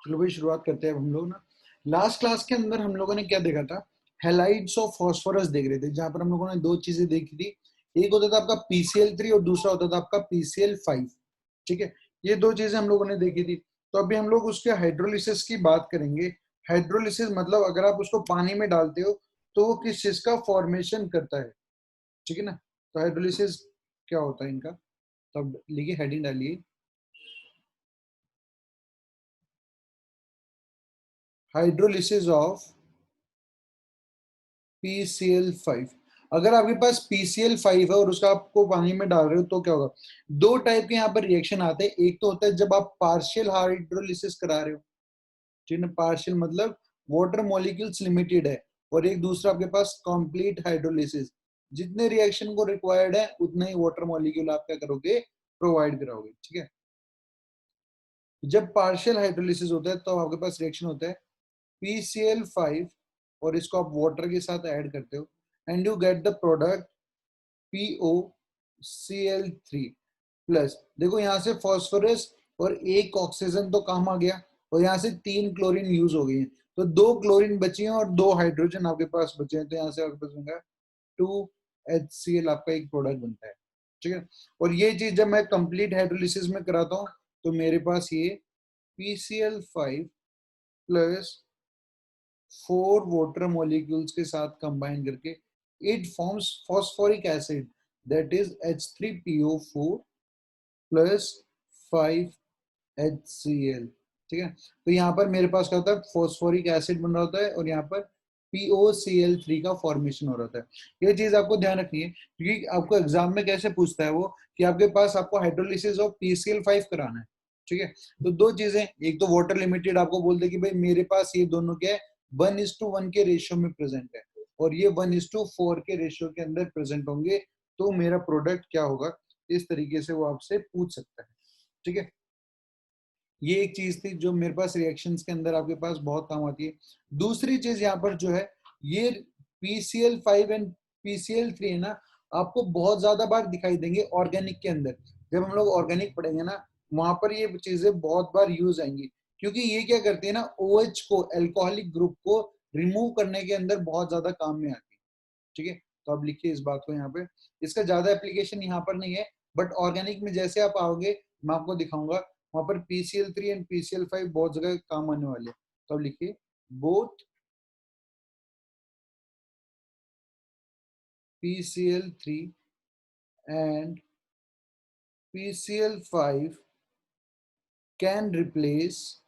चलो भाई शुरुआत करते हैं अब हम लोग ना। लास्ट क्लास के अंदर हम लोगों ने क्या देखा था? हेलाइड्स ऑफ फास्फोरस देख रहे थे, जहां पर हम लोगों ने दो चीजें देखी थी। एक होता था आपका PCl3 और दूसरा होता था आपका PCl5। ठीक है, ये दो चीजें हम लोगों ने देखी थी। तो अभी हम लोग उसके हाइड्रोलिसिस की बात करेंगे। हाइड्रोलिसिस मतलब अगर आप उसको पानी में डालते हो तो वो किस चीज का फॉर्मेशन करता है। ठीक है ना। तो हाइड्रोलिसिस क्या होता है इनका, तो अब लिखिए, हेडिंग डालिए, हाइड्रोलिसिस ऑफ PCl5। अगर आपके पास PCl5 है और उसका आपको पानी में डाल रहे हो तो क्या होगा? दो टाइप के यहाँ पर रिएक्शन आते हैं। एक तो होता है जब आप पार्शियल हाइड्रोलिसिस करा रहे हो, ठीक है, पार्शियल मतलब वाटर मॉलिक्यूल्स लिमिटेड है, और एक दूसरा आपके पास कंप्लीट हाइड्रोलिसिस, जितने रिएक्शन को रिक्वायर्ड है उतने ही वाटर मॉलिक्यूल आप क्या करोगे, प्रोवाइड कराओगे। ठीक है, जब पार्शियल हाइड्रोलिसिस होता है तो आपके पास रिएक्शन होता है PCl5 और इसको आप वाटर के साथ ऐड करते हो and you get the product POCl3 plus. देखो यहाँ से फॉस्फोरस और एक ऑक्सीजन तो काम आ गया, और यहाँ से 3 क्लोरीन यूज हो गई है, तो 2 क्लोरीन बची हैं और 2 हाइड्रोजन आपके पास बचे हैं, तो यहाँ से आपके पास होगा 2HCl, आपका एक प्रोडक्ट बनता है। ठीक है, और ये चीज जब मैं कंप्लीट हाइड्रोलिसिस में कराता हूँ तो मेरे पास ये PCl5 प्लस 4 वाटर मॉलिक्यूल्स के साथ कंबाइन करके it forms phosphoric acid, that is H3PO4 plus 5HCl। ठीक है, तो यहाँ पर मेरे पास क्या होता है, फॉस्फोरिक एसिड बन रहा होता है और यहाँ पर POCl3 का फॉर्मेशन हो रहा है। ये चीज आपको ध्यान रखनी है, क्योंकि आपको एग्जाम में कैसे पूछता है वो, कि आपके पास आपको हाइड्रोलिसिस ऑफ PCl5 कराना है। ठीक है, तो दो चीजें, एक तो वाटर लिमिटेड आपको बोल दे कि भाई मेरे पास ये दोनों क्या है, 1:1 के रेशियो में प्रेजेंट है, और ये 1:4 के रेशियो के अंदर प्रेजेंट होंगे, तो मेरा प्रोडक्ट क्या होगा, इस तरीके से वो आपसे पूछ सकता है। ठीक है, ये एक चीज थी जो मेरे पास रिएक्शंस के अंदर आपके पास बहुत काम आती है। दूसरी चीज यहाँ पर जो है, ये PCl5 एंड PCl3 है ना, आपको बहुत ज्यादा बार दिखाई देंगे ऑर्गेनिक के अंदर। जब हम लोग ऑर्गेनिक पढ़ेंगे ना, वहां पर ये चीजें बहुत बार यूज आएंगी, क्योंकि ये क्या करती है ना, OH को, एल्कोहलिक ग्रुप को रिमूव करने के अंदर बहुत ज्यादा काम में आती है। ठीक है, तो आप लिखिए इस बात को यहाँ पे। इसका ज्यादा एप्लीकेशन यहाँ पर नहीं है, बट ऑर्गेनिक में जैसे आप आओगे मैं आपको दिखाऊंगा, वहां पर PCl3 एंड PCl5 बहुत जगह काम आने वाले हैं। तो अब लिखिए, both PCl3 and PCl5 can replace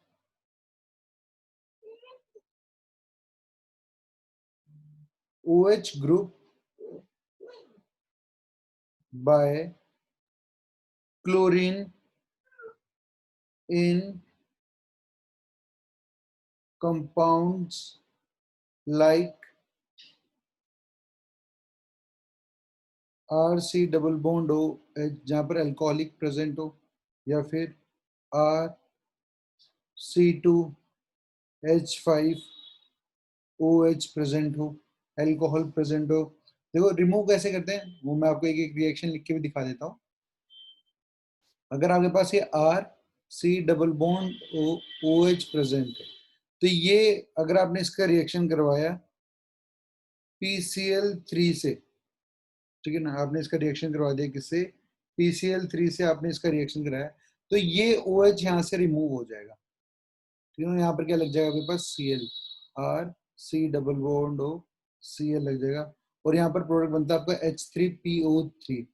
OH group by chlorine in compounds like RC double bond हो, जहां पर अल्कोहलिक प्रेजेंट हो, या फिर RC2H5OH प्रेजेंट हो, अल्कोहल प्रेजेंट हो। देखो रिमूव कैसे करते हैं वो मैं आपको एक एक रिएक्शन लिख के भी दिखा देता हूँ। अगर आपके पास ये RC double bond OH present है, तो ये अगर आपने इसका रिएक्शन करवाया PCl3 से, ठीक है ना, आपने इसका रिएक्शन करवा दिया किससे, PCl3 से आपने इसका रिएक्शन कराया, तो ये OH यहाँ से रिमूव हो जाएगा। ठीक है, यहाँ पर क्या लग जाएगा आपके पास, Cl, RC double bond O Cl लग जाएगा, और यहाँ पर प्रोडक्ट बनता है आपका H3PO3।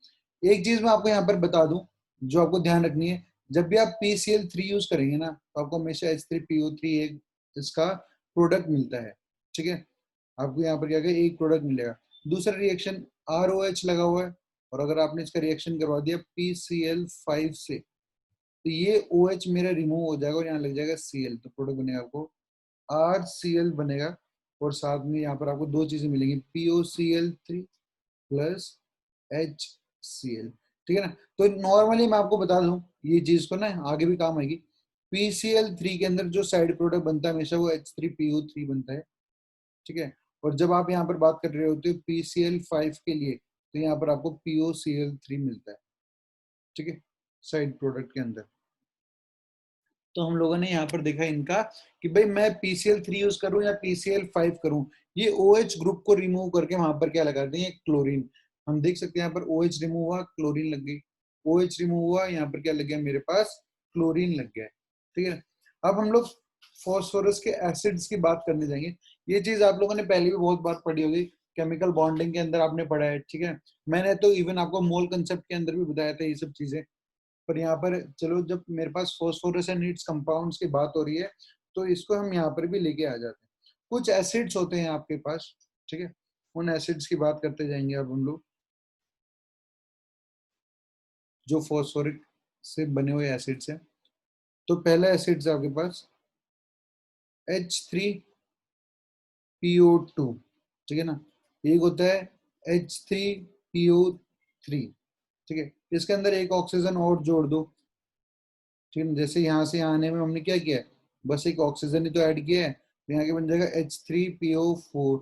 एक चीज मैं आपको यहाँ पर बता दूं जो आपको ध्यान रखनी है, जब भी आप PCl3 यूज करेंगे ना, तो आपको हमेशा H3PO3 एक इसका प्रोडक्ट मिलता है। ठीक है, आपको यहाँ पर क्या करें, एक प्रोडक्ट मिलेगा। दूसरा रिएक्शन ROH लगा हुआ है, और अगर आपने इसका रिएक्शन करवा दिया PCl5 से, तो ये OH मेरा रिमूव हो जाएगा और यहाँ लग जाएगा Cl, तो प्रोडक्ट बनेगा आपको RCl बनेगा, और साथ में यहाँ पर आपको दो चीजें मिलेंगी, POCl3 प्लस HCl। ठीक है ना, तो नॉर्मली मैं आपको बता दूं ये चीज को ना आगे भी काम आएगी, PCl3 के अंदर जो साइड प्रोडक्ट बनता है हमेशा वो H3PO3 बनता है। ठीक है, और जब आप यहाँ पर बात कर रहे होते हो PCl5 के लिए, तो यहाँ पर आपको POCl3 मिलता है। ठीक है, साइड प्रोडक्ट के अंदर। तो हम लोगों ने यहाँ पर देखा इनका कि भाई मैं PCl3 यूज करूं या PCl5 करूं, ये OH ग्रुप को रिमूव करके वहां पर क्या लगा दें, क्लोरीन। हम देख सकते हैं यहाँ पर OH रिमूव हुआ, क्लोरीन लग गई, OH रिमूव हुआ, यहाँ पर क्या लग गया मेरे पास, क्लोरीन लग गया। ठीक है, अब हम लोग फॉस्फोरस के एसिड्स की बात करने जाएंगे। ये चीज आप लोगों ने पहले भी बहुत बार पढ़ी होगी, केमिकल बॉन्डिंग के अंदर आपने पढ़ा है। ठीक है, मैंने तो इवन आपको मोल कंसेप्ट के अंदर भी बताया था ये सब चीजें। पर यहाँ पर चलो, जब मेरे पास फॉस्फोरस एंड इट्स कंपाउंड्स की बात हो रही है तो इसको हम यहाँ पर भी लेके आ जाते हैं। कुछ एसिड्स होते हैं आपके पास, ठीक है, उन एसिड्स की बात करते जाएंगे अब हम लोग, जो फॉस्फोरिक से बने हुए एसिड्स हैं। तो पहला एसिड्स है आपके पास H3PO2, ठीक है ना। एक होता है H3PO3, ठीक है, इसके अंदर एक ऑक्सीजन और जोड़ दो। ठीक है, जैसे यहाँ से यहाँ आने में हमने क्या किया है, बस एक ऑक्सीजन ही तो ऐड किया है, तो यहाँ के बन जाएगा H3PO4।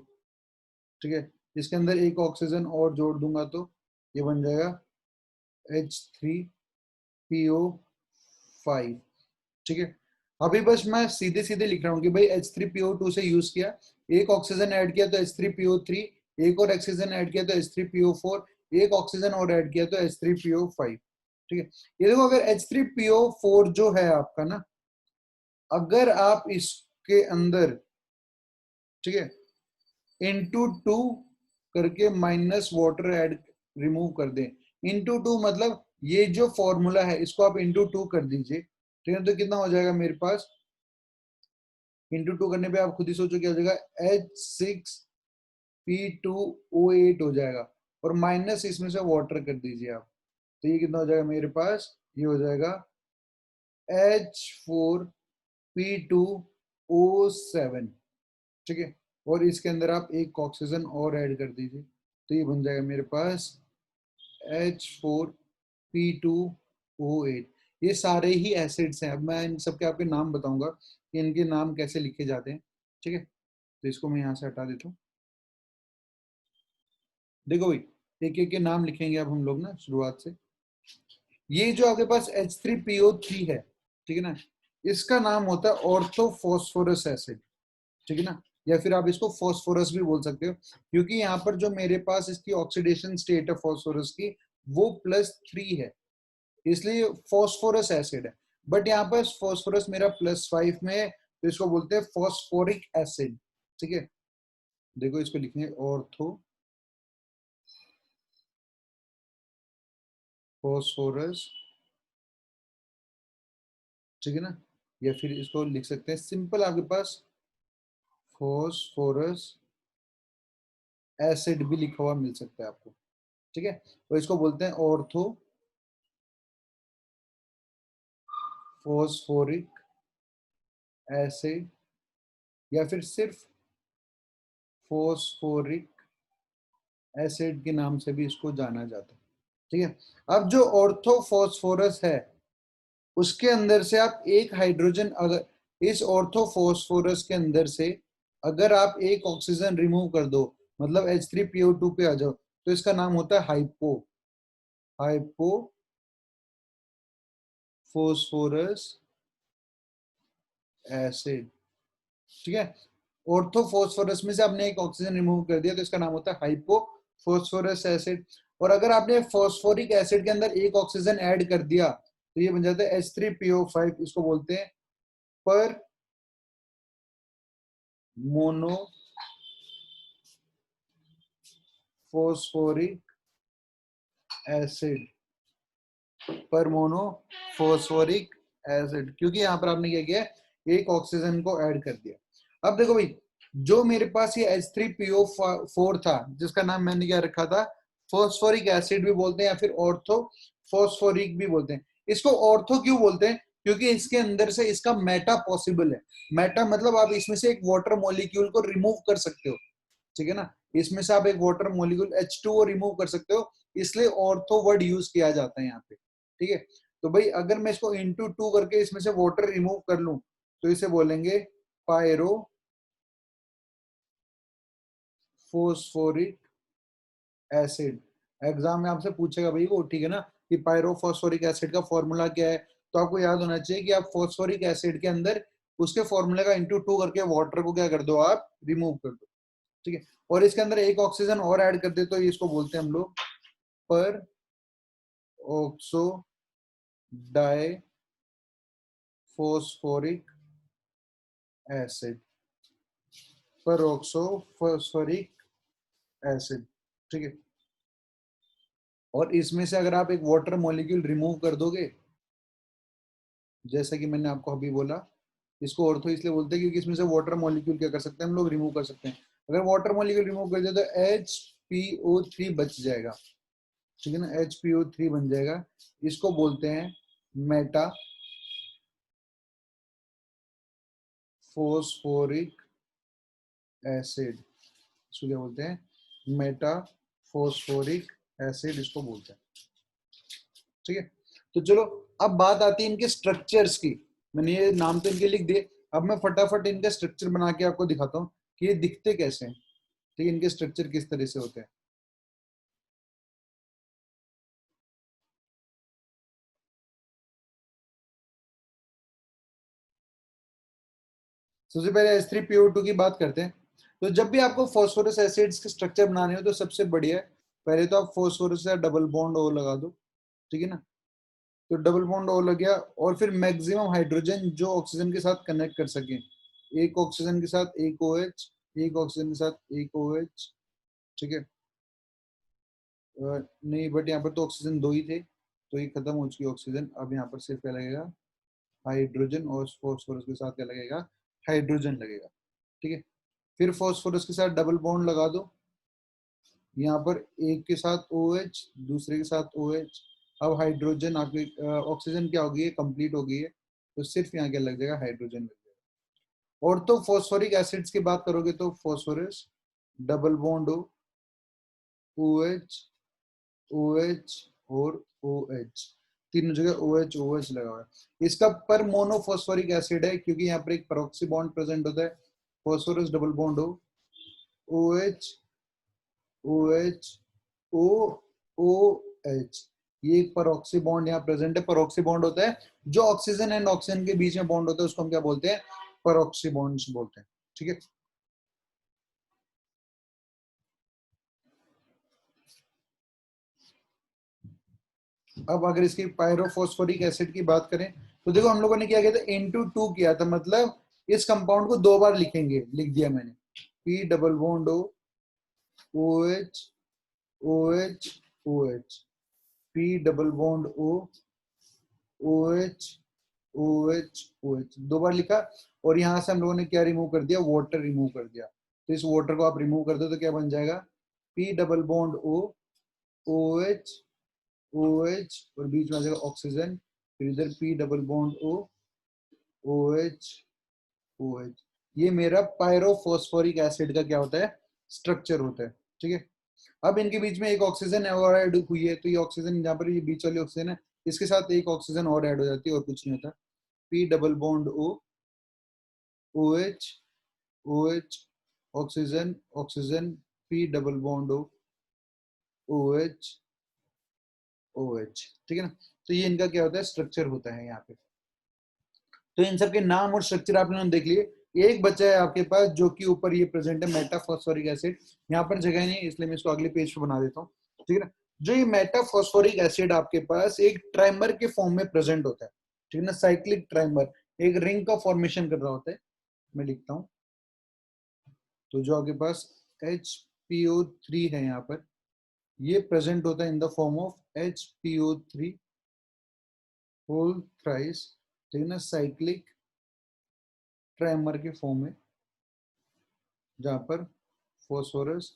ठीक है, इसके अंदर एक ऑक्सीजन और जोड़ दूंगा तो ये बन जाएगा H3PO5। ठीक है, अभी बस मैं सीधे सीधे लिख रहा हूँ कि भाई H3PO2 से यूज किया, एक ऑक्सीजन ऐड किया तो H3PO3, एक और ऑक्सीजन ऐड किया तो H3PO4, एक ऑक्सीजन और ऐड किया तो H3PO5। ठीक है, ये देखो, अगर H3PO4 जो है आपका ना, अगर आप इसके अंदर, ठीक है, *2 करके माइनस वाटर ऐड रिमूव कर दें, *2 मतलब ये जो फॉर्मूला है इसको आप *2 कर दीजिए। ठीक है, तो कितना हो जाएगा मेरे पास, *2 करने पे आप खुद ही सोचो क्या हो जाएगा, H6P2O8 हो जाएगा, और माइनस इसमें से वाटर कर दीजिए आप, तो ये कितना हो जाएगा मेरे पास, ये हो जाएगा H4P2O7। ठीक है, और इसके अंदर आप एक ऑक्सीजन और ऐड कर दीजिए, तो ये बन जाएगा मेरे पास H4P2O8। ये सारे ही एसिड्स हैं। अब मैं इन सबके आपके नाम बताऊंगा कि इनके नाम कैसे लिखे जाते हैं। ठीक है, तो इसको मैं यहाँ से हटा देता हूँ। देखो भाई, एक एक के नाम लिखेंगे अब हम लोग ना शुरुआत से। ये जो आपके पास H3PO3 है, ठीक है ना, इसका नाम होता है ऑर्थोफॉस्फोरस एसिड। ठीक है ना, या फिर आप इसको फॉस्फोरस भी बोल सकते हो, क्योंकि यहाँ पर जो मेरे पास इसकी ऑक्सीडेशन स्टेट है फॉस्फोरस की, वो +3 है, इसलिए फॉस्फोरस एसिड है। बट यहाँ पर फॉस्फोरस मेरा +5 में है, तो इसको बोलते हैं फॉस्फोरिक एसिड। ठीक है, देखो इसको लिखेंगे ऑर्थो फॉस्फोरस, ठीक है ना, या फिर इसको लिख सकते हैं सिंपल आपके पास फॉस्फोरस एसिड भी लिखा हुआ मिल सकता है आपको। ठीक है, तो इसको बोलते हैं ऑर्थो फॉस्फोरिक एसिड, या फिर सिर्फ फॉस्फोरिक एसिड के नाम से भी इसको जाना जाता है। ठीक है, अब जो ऑर्थोफॉस्फोरस है उसके अंदर से आप एक हाइड्रोजन, अगर इस ऑर्थोफॉस्फोरस के अंदर से अगर आप एक ऑक्सीजन रिमूव कर दो, मतलब H3PO2 पे आ जाओ, तो इसका नाम होता है हाइपोफॉस्फोरस एसिड। ठीक है, ऑर्थोफॉस्फोरस में से आपने एक ऑक्सीजन रिमूव कर दिया तो इसका नाम होता है हाइपोफॉस्फोरस एसिड। और अगर आपने फॉस्फोरिक एसिड के अंदर एक ऑक्सीजन ऐड कर दिया तो ये बन जाता है H3PO5, इसको बोलते हैं पर मोनोफॉस्फोरिक एसिड, पर मोनोफॉस्फोरिक एसिड, क्योंकि यहाँ पर आपने क्या किया, एक ऑक्सीजन को ऐड कर दिया। अब देखो भाई, जो मेरे पास ये H3PO4 था, जिसका नाम मैंने क्या रखा था, फॉस्फोरिक एसिड भी बोलते हैं या फिर ऑर्थो फॉस्फोरिक भी बोलते हैं। इसको ऑर्थो क्यों बोलते हैं, क्योंकि इसके अंदर से इसका मेटा पॉसिबल है। मेटा मतलब आप इसमें से एक वाटर मॉलिक्यूल को रिमूव कर सकते हो। ठीक है ना, इसमें से आप एक वाटर मॉलिक्यूल H2O रिमूव कर सकते हो, इसलिए ऑर्थो वर्ड यूज किया जाता है यहाँ पे। ठीक है, तो भाई अगर मैं इसको *2 करके इसमें से वाटर रिमूव कर लूं तो इसे बोलेंगे पायरो फोस्फोरिक एसिड। एग्जाम में आपसे पूछेगा भाई वो, ठीक है ना, कि पायरोफॉस्फोरिक एसिड का फॉर्मूला क्या है, तो आपको याद होना चाहिए कि आप फॉस्फोरिक एसिड के अंदर उसके फॉर्मूले का इंटू 2 करके वाटर को क्या कर दो, आप रिमूव कर दो, ठीक है। और इसके अंदर एक ऑक्सीजन और ऐड कर दे तो इसको बोलते हैं हम लोग पर ऑक्सो डाई फॉस्फोरिक एसिड, पर ऑक्सो फॉस्फोरिक एसिड, ठीक है। और इसमें से अगर आप एक वाटर मॉलिक्यूल रिमूव कर दोगे, जैसा कि मैंने आपको अभी बोला, इसको ऑर्थो इसलिए बोलते हैं क्योंकि इसमें से वाटर मॉलिक्यूल क्या कर सकते हैं हम लोग, रिमूव कर सकते हैं। अगर वाटर मॉलिक्यूल रिमूव कर दिया तो HPO3 बच जाएगा, ठीक है ना, HPO3 बन जाएगा। इसको बोलते हैं मेटा फोस्फोरिक एसिड। इसको क्या बोलते हैं, मेटा फोस्फोरिक एसिड इसको बोलते हैं, ठीक है। तो चलो अब बात आती है इनके स्ट्रक्चर्स की। मैंने ये नाम तो इनके लिख दिए, अब मैं फटाफट इनका स्ट्रक्चर बना के आपको दिखाता हूँ कि ये दिखते कैसे हैं, ठीक है, इनके स्ट्रक्चर किस तरह से होते हैं। सबसे पहले H3PO2 की बात करते हैं। तो जब भी आपको फॉस्फोरस एसिड्स के स्ट्रक्चर बनाने हो तो सबसे बढ़िया है, पहले तो आप फॉस्फोरस का डबल बॉन्ड ओ लगा दो, ठीक है ना। तो डबल बॉन्ड ओ लग गया, और फिर मैक्सिमम हाइड्रोजन जो ऑक्सीजन के साथ कनेक्ट कर सके, एक ऑक्सीजन के साथ एक OH, एक ऑक्सीजन के साथ एक OH, ठीक है। नहीं, बट यहाँ पर तो ऑक्सीजन दो ही थे, तो ये खत्म हो चुकी ऑक्सीजन। अब यहाँ पर सिर्फ क्या लगेगा, हाइड्रोजन, और फॉस्फोरस के साथ क्या लगेगा, हाइड्रोजन लगेगा, ठीक है। फिर फॉस्फोरस के साथ डबल बॉन्ड लगा दो, यहाँ पर एक के साथ OH, दूसरे के साथ OH। अब हाइड्रोजन आपकी ऑक्सीजन क्या हो गई है, कंप्लीट हो गई है, तो सिर्फ यहाँ क्या लग जाएगा, हाइड्रोजन लग जाएगा। और तो फॉस्फोरिक एसिड्स की बात करोगे तो फॉस्फोरस डबल बॉन्ड हो, OH, OH और OH, तीनों जगह OH OH लगा हुआ है। इसका पर मोनोफॉस्फोरिक एसिड है क्योंकि यहाँ पर एक पेरोक्सी बॉन्ड प्रेजेंट होता है। फॉस्फोरस डबल बॉन्ड हो, OH OH O OH, ये एक पेरोक्सी बॉन्ड यहाँ प्रेजेंट है। पेरोक्सी बॉन्ड होता है जो ऑक्सीजन एंड ऑक्सीजन के बीच में बॉन्ड होता है, उसको हम क्या बोलते हैं, पेरोक्सी बॉन्ड्स बोलते हैं, ठीक है। अब अगर इसकी पायरोफॉस्फोरिक एसिड की बात करें तो देखो हम लोगों ने क्या किया था, N2 किया था, मतलब इस कंपाउंड को दो बार लिखेंगे, लिख दिया मैंने, P double bond O OH OH OH, P double bond O OH OH OH, दो बार लिखा। और यहाँ से हम लोगों ने क्या रिमूव कर दिया, वाटर रिमूव कर दिया। तो इस वाटर को आप रिमूव कर दो तो क्या बन जाएगा, P double bond O OH OH, और बीच में आ जाएगा ऑक्सीजन, फिर इधर P double bond O OH OH। ये मेरा पायरोफॉस्फोरिक एसिड का क्या होता है, स्ट्रक्चर होता है, ठीक है। अब इनके बीच में एक ऑक्सीजन और ऐड हुई है, तो ये ऑक्सीजन जहाँ पर ये बीच वाली ऑक्सीजन है, इसके साथ एक ऑक्सीजन और ऐड हो जाती है, और कुछ नहीं होता। P double bond O OH OH, oxygen oxygen, P double bond O OH OH, ठीक है ना। तो ये इनका क्या होता है, स्ट्रक्चर होता है यहाँ पे। तो इन सब के नाम और स्ट्रक्चर आपने देख लिए। एक बचा है आपके पास जो कि ऊपर ये प्रेजेंट है, मेटाफॉस्फोरिक एसिड। यहाँ पर जगह नहीं, इसलिए मैं इसको अगले पेज पे बना देता हूँ, ठीक है ना। जो ये मेटाफॉस्फोरिक एसिड आपके पास एक ट्राइमर के फॉर्म में प्रेजेंट होता है, ठीक है ना, साइक्लिक ट्राइमर, एक रिंग का फॉर्मेशन कर रहा होता है। मैं लिखता हूँ, तो जो आपके पास HPO3 है यहाँ पर, ये प्रेजेंट होता है in the form of HPO3 whole thrice, ठीक है ना, साइक्लिक ट्राइमर के फॉर्म में, जहाँ पर फॉस्फोरस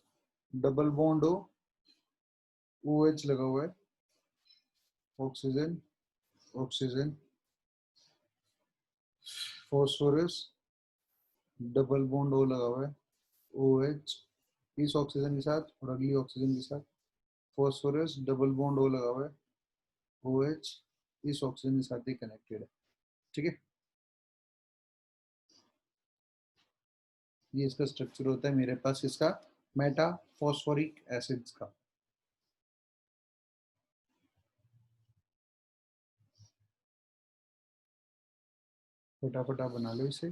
डबल बॉन्ड हो, OH लगा हुआ है, oxygen oxygen, phosphorus double bond O लगा हुआ है, OH इस ऑक्सीजन के साथ और अगली ऑक्सीजन के साथ, फॉस्फोरस डबल बॉन्ड O लगा हुआ है, OH इस ऑक्सीजन के साथ ही कनेक्टेड है, ठीक है। ये इसका स्ट्रक्चर होता है मेरे पास इसका मेटा फॉस्फोरिक एसिड्स का। फटाफट आप बना लो इसे।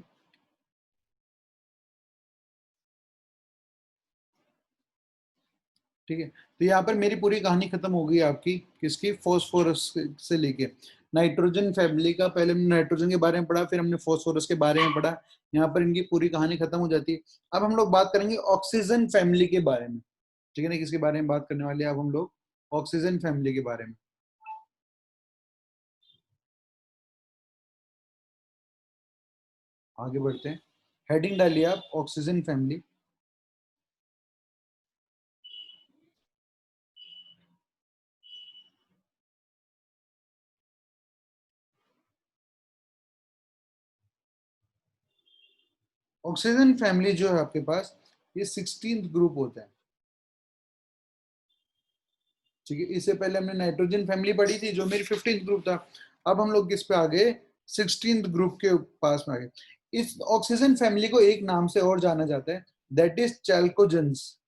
ठीक है, तो यहाँ पर मेरी पूरी कहानी खत्म हो गई आपकी, किसकी, फॉस्फोरस से लेके नाइट्रोजन फैमिली का। पहले हमने नाइट्रोजन के बारे में पढ़ा, फिर हमने फॉस्फोरस के बारे में पढ़ा। यहाँ पर इनकी पूरी कहानी खत्म हो जाती है। अब हम लोग बात करेंगे ऑक्सीजन फैमिली के बारे में। ठीक है ना, किसके बारे में बात करने वाले हैं अब हम लोग, ऑक्सीजन फैमिली के बारे में। आगे बढ़ते हैं, हेडिंग डालिए आप, ऑक्सीजन फैमिली। ऑक्सीजन फैमिली जो है आपके पास, ये 16th ग्रुप होता है। ठीक है, इससे पहले हमने नाइट्रोजन फैमिली पढ़ी थी जो मेरी 15th ग्रुप था। अब हम लोग किस पे आ गए, 16th ग्रुप के पास में आ गए। इस ऑक्सीजन फैमिली को एक नाम से और जाना जाता है, दैट इज चैल्कोजेंस।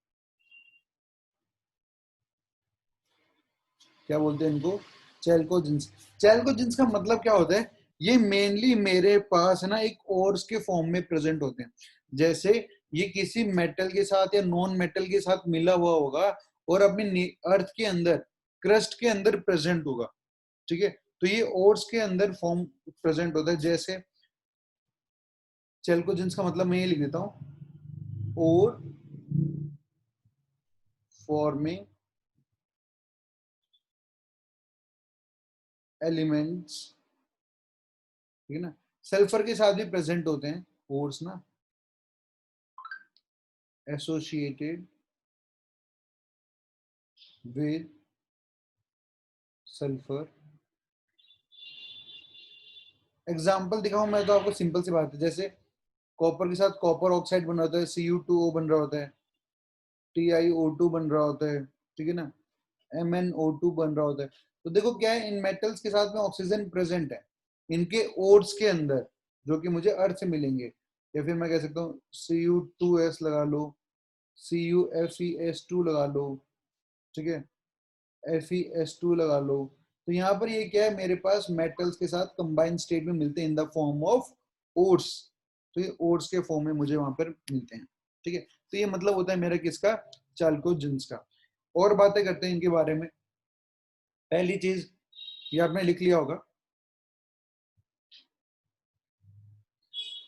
क्या बोलते हैं इनको, चैल्कोजेंस। चैल्कोजेंस का मतलब क्या होता है, ये मेनली मेरे पास है ना एक ओर्स के फॉर्म में प्रेजेंट होते हैं। जैसे ये किसी मेटल के साथ या नॉन मेटल के साथ मिला हुआ होगा और अपने अर्थ के अंदर, क्रस्ट के अंदर प्रेजेंट होगा। ठीक है, तो ये ओर्स के अंदर फॉर्म प्रेजेंट होता है। जैसे चैल्कोजेंस का मतलब मैं ये लिख देता हूं, और फॉर्मिंग एलिमेंट्स। ठीक है ना, सल्फर के साथ भी प्रेजेंट होते हैं ओर्स ना, एसोसिएटेड विद सल्फर। एग्जाम्पल दिखाऊं मैं तो आपको, सिंपल सी बात है, जैसे कॉपर के साथ कॉपर ऑक्साइड बन रहा होता है, Cu2O बन रहा होता है, TiO2 बन रहा होता है। ठीक है ना, MnO2 बन रहा होता है। तो देखो क्या है, इन मेटल्स के साथ में ऑक्सीजन प्रेजेंट है इनके ओर्स के अंदर, जो कि मुझे अर्थ से मिलेंगे। या फिर मैं कह सकता हूँ Cu2S लगा लो, CuFeS2 लगा लो। ठीक है, FeS2 लगा लो। तो यहाँ पर ये क्या है, मेरे पास मेटल्स के साथ कंबाइंड स्टेट में मिलते हैं इन द फॉर्म ऑफ ओर्स। तो ये ओर्स के फॉर्म में मुझे वहां पर मिलते हैं। ठीक है, तो ये मतलब होता है मेरा किसका, चाल्कोजेंस का। और बातें करते हैं इनके बारे में। पहली चीज, ये आपने लिख लिया होगा।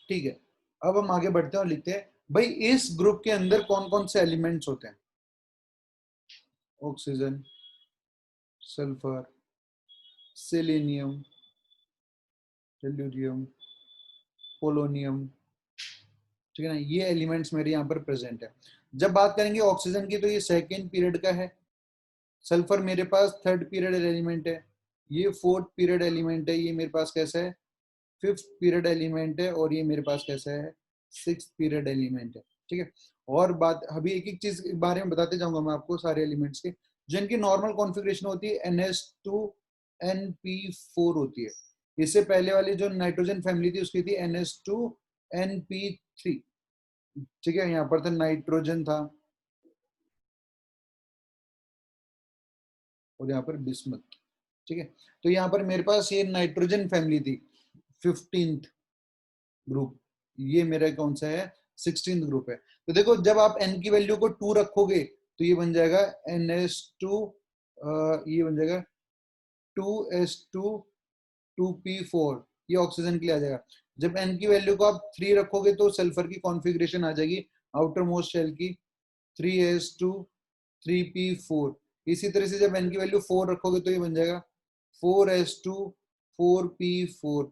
ठीक है, अब हम आगे बढ़ते हैं और लिखते हैं, भाई इस ग्रुप के अंदर कौन कौन से एलिमेंट्स होते हैं। Oxygen, sulphur, selenium, tellurium, polonium. ठीक है ना, ये एलिमेंट्स मेरे यहाँ पर प्रेजेंट है। जब बात करेंगे ऑक्सीजन की, तो ये सेकेंड पीरियड का है। सल्फर मेरे पास थर्ड पीरियड एलिमेंट है। ये फोर्थ पीरियड एलिमेंट है। ये मेरे पास कैसा है, फिफ्थ पीरियड एलिमेंट है। और ये मेरे पास कैसा है, सिक्स पीरियड एलिमेंट है। ठीक है, और बात अभी एक एक चीज के बारे में बताते जाऊंगा मैं आपको, सारे एलिमेंट्स के। जिनकी नॉर्मल कॉन्फ़िगरेशन होती है NH2NP4 होती है। इससे पहले वाली जो नाइट्रोजन फैमिली थी उसकी थी NH2NP3। ठीक है, यहाँ पर था नाइट्रोजन था, और यहाँ पर बिस्मथ। ठीक है, तो यहाँ पर मेरे पास ये नाइट्रोजन फैमिली थी, 15th ग्रुप। ये मेरा कौन सा है, 16th ग्रुप है। तो देखो जब आप n की वैल्यू को 2 रखोगे तो ये बन जाएगा NS2, ये बन जाएगा 2S2 2P4। ये ऑक्सीजन के लिए आ जाएगा। जब n की वैल्यू को आप 3 रखोगे तो सल्फर की कॉन्फ़िगरेशन आ जाएगी आउटर मोस्ट शेल की, 3S2 3P4। इसी तरह से जब n की वैल्यू 4 रखोगे तो ये बन जाएगा 4S2 4P4।